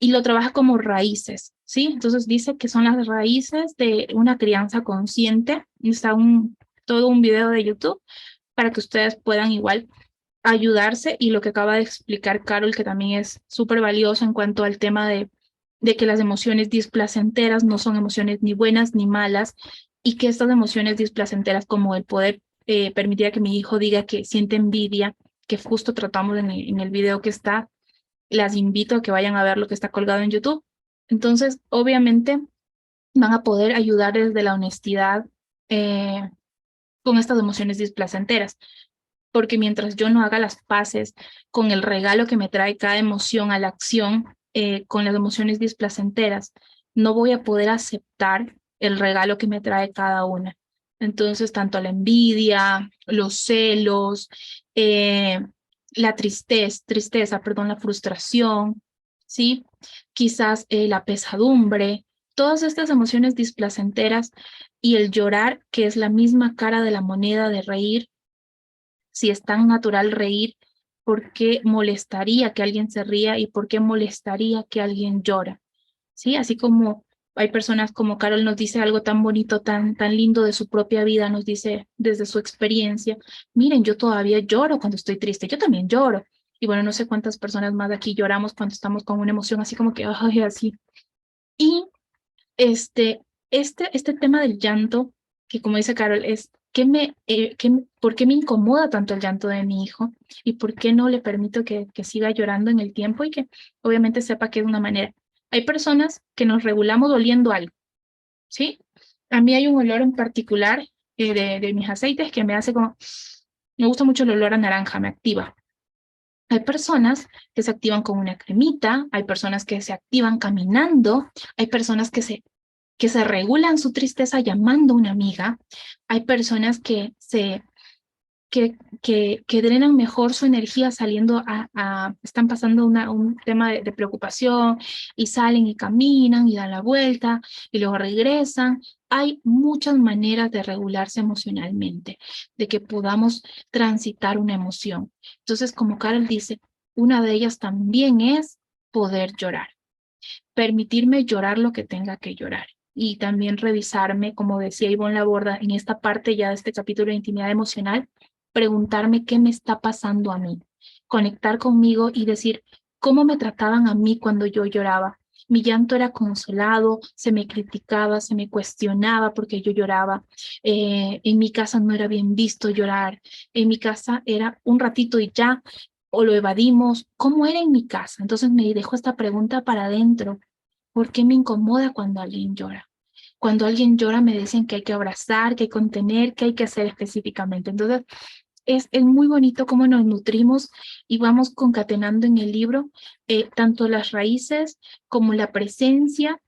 y lo trabaja como raíces, ¿sí? Entonces dice que son las raíces de una crianza consciente. Está todo un video de YouTube para que ustedes puedan igual ayudarse, y lo que acaba de explicar Carol, que también es súper valioso en cuanto al tema de que las emociones displacenteras no son emociones ni buenas ni malas, y que estas emociones displacenteras, como el poder permitir a que mi hijo diga que siente envidia, que justo tratamos en el video que está, las invito a que vayan a ver lo que está colgado en YouTube. Entonces, obviamente, van a poder ayudar desde la honestidad con estas emociones displacenteras, porque mientras yo no haga las paces con el regalo que me trae cada emoción a la acción, con las emociones displacenteras, no voy a poder aceptar el regalo que me trae cada una. Entonces, tanto la envidia, los celos, la tristeza, perdón, la frustración, ¿sí? Quizás la pesadumbre, todas estas emociones displacenteras, y el llorar, que es la misma cara de la moneda de reír. Si es tan natural reír, ¿por qué molestaría que alguien se ría y por qué molestaría que alguien llora? ¿Sí? Así como hay personas, como Carol nos dice algo tan bonito, tan lindo de su propia vida, nos dice desde su experiencia: miren, yo todavía lloro cuando estoy triste, yo también lloro. Y bueno, no sé cuántas personas más de aquí lloramos cuando estamos con una emoción así como que, ay, así. Y este, este tema del llanto, que como dice Carol, es ¿por qué me incomoda tanto el llanto de mi hijo? ¿Y por qué no le permito que siga llorando en el tiempo y que obviamente sepa que es una manera? Hay personas que nos regulamos oliendo algo, ¿sí? A mí hay un olor en particular de mis aceites que me hace como, me gusta mucho el olor a naranja, me activa. Hay personas que se activan con una cremita, hay personas que se activan caminando, hay personas que se regulan su tristeza llamando a una amiga, hay personas que drenan mejor su energía saliendo están pasando un tema de preocupación y salen y caminan y dan la vuelta y luego regresan. Hay muchas maneras de regularse emocionalmente, de que podamos transitar una emoción. Entonces, como Carol dice, una de ellas también es poder llorar, permitirme llorar lo que tenga que llorar. Y también revisarme, como decía Ivonne Laborda, en esta parte ya de este capítulo de intimidad emocional, preguntarme qué me está pasando a mí, conectar conmigo y decir cómo me trataban a mí cuando yo lloraba. Mi llanto era consolado, se me criticaba, se me cuestionaba porque yo lloraba. En mi casa no era bien visto llorar. En mi casa era un ratito y ya, o lo evadimos. ¿Cómo era en mi casa? Entonces me dejo esta pregunta para adentro. ¿Por qué me incomoda cuando alguien llora? Cuando alguien llora me dicen que hay que abrazar, que hay que contener, que hay que hacer específicamente. Entonces, es muy bonito cómo nos nutrimos y vamos concatenando en el libro tanto las raíces como la presencia,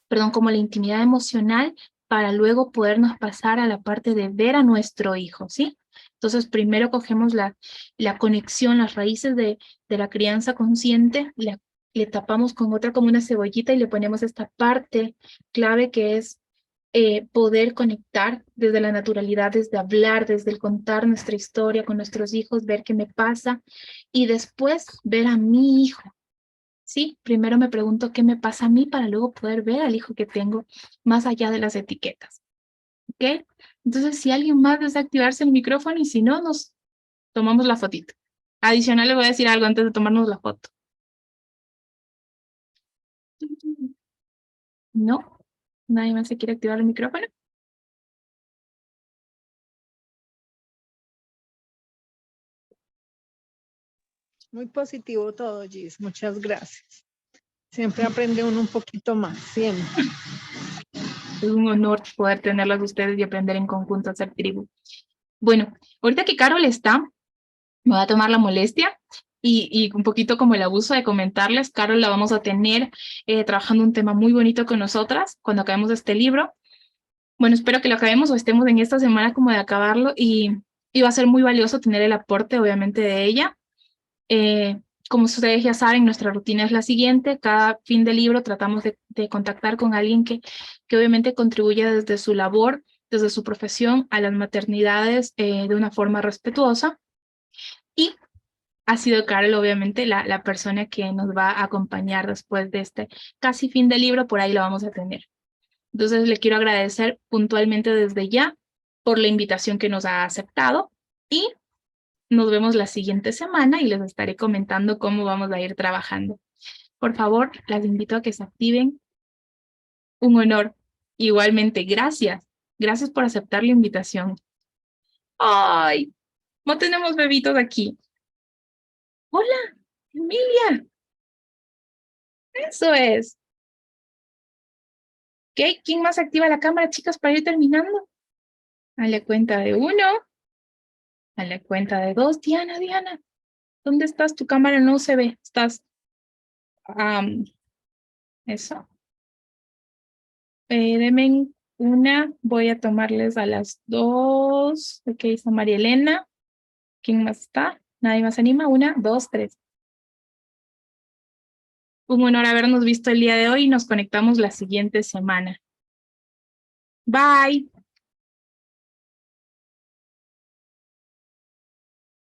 perdón, como la intimidad emocional para luego podernos pasar a la parte de ver a nuestro hijo, ¿sí? Entonces, primero cogemos la conexión, las raíces de la crianza consciente, le tapamos con otra como una cebollita y le ponemos esta parte clave que es poder conectar desde la naturalidad, desde hablar, desde el contar nuestra historia con nuestros hijos, ver qué me pasa y después ver a mi hijo. Sí, primero me pregunto qué me pasa a mí para luego poder ver al hijo que tengo más allá de las etiquetas. ¿Ok? Entonces, si alguien más desea activarse el micrófono y si no, nos tomamos la fotito. Adicional, le voy a decir algo antes de tomarnos la foto. ¿No? ¿Nadie más se quiere activar el micrófono? Muy positivo todo, Gis. Muchas gracias. Siempre aprende uno un poquito más, siempre. Es un honor poder tenerlas ustedes y aprender en conjunto a ser tribu. Bueno, ahorita que Carol está, me voy a tomar la molestia y un poquito como el abuso de comentarles. Carol la vamos a tener trabajando un tema muy bonito con nosotras cuando acabemos este libro. Bueno, espero que lo acabemos o estemos en esta semana como de acabarlo y va a ser muy valioso tener el aporte, obviamente, de ella. Como ustedes ya saben, nuestra rutina es la siguiente. Cada fin de libro tratamos de contactar con alguien que obviamente contribuya desde su labor, desde su profesión a las maternidades de una forma respetuosa. Y ha sido Carol, obviamente, la persona que nos va a acompañar después de este casi fin de libro, por ahí lo vamos a tener. Entonces, le quiero agradecer puntualmente desde ya por la invitación que nos ha aceptado y nos vemos la siguiente semana y les estaré comentando cómo vamos a ir trabajando. Por favor, las invito a que se activen. Un honor. Igualmente, gracias. Gracias por aceptar la invitación. ¡Ay! No tenemos bebitos aquí. Hola, Emilia. Eso es. ¿Qué? ¿Quién más activa la cámara, chicas, para ir terminando? A la cuenta de 1. A la cuenta de 2. Diana. ¿Dónde estás? Tu cámara no se ve. Estás... eso. Denme 1. Voy a tomarles a las 2. Ok, está María Elena. ¿Quién más está? ¿Nadie más anima? 1, 2, 3. Un honor habernos visto el día de hoy y nos conectamos la siguiente semana. Bye.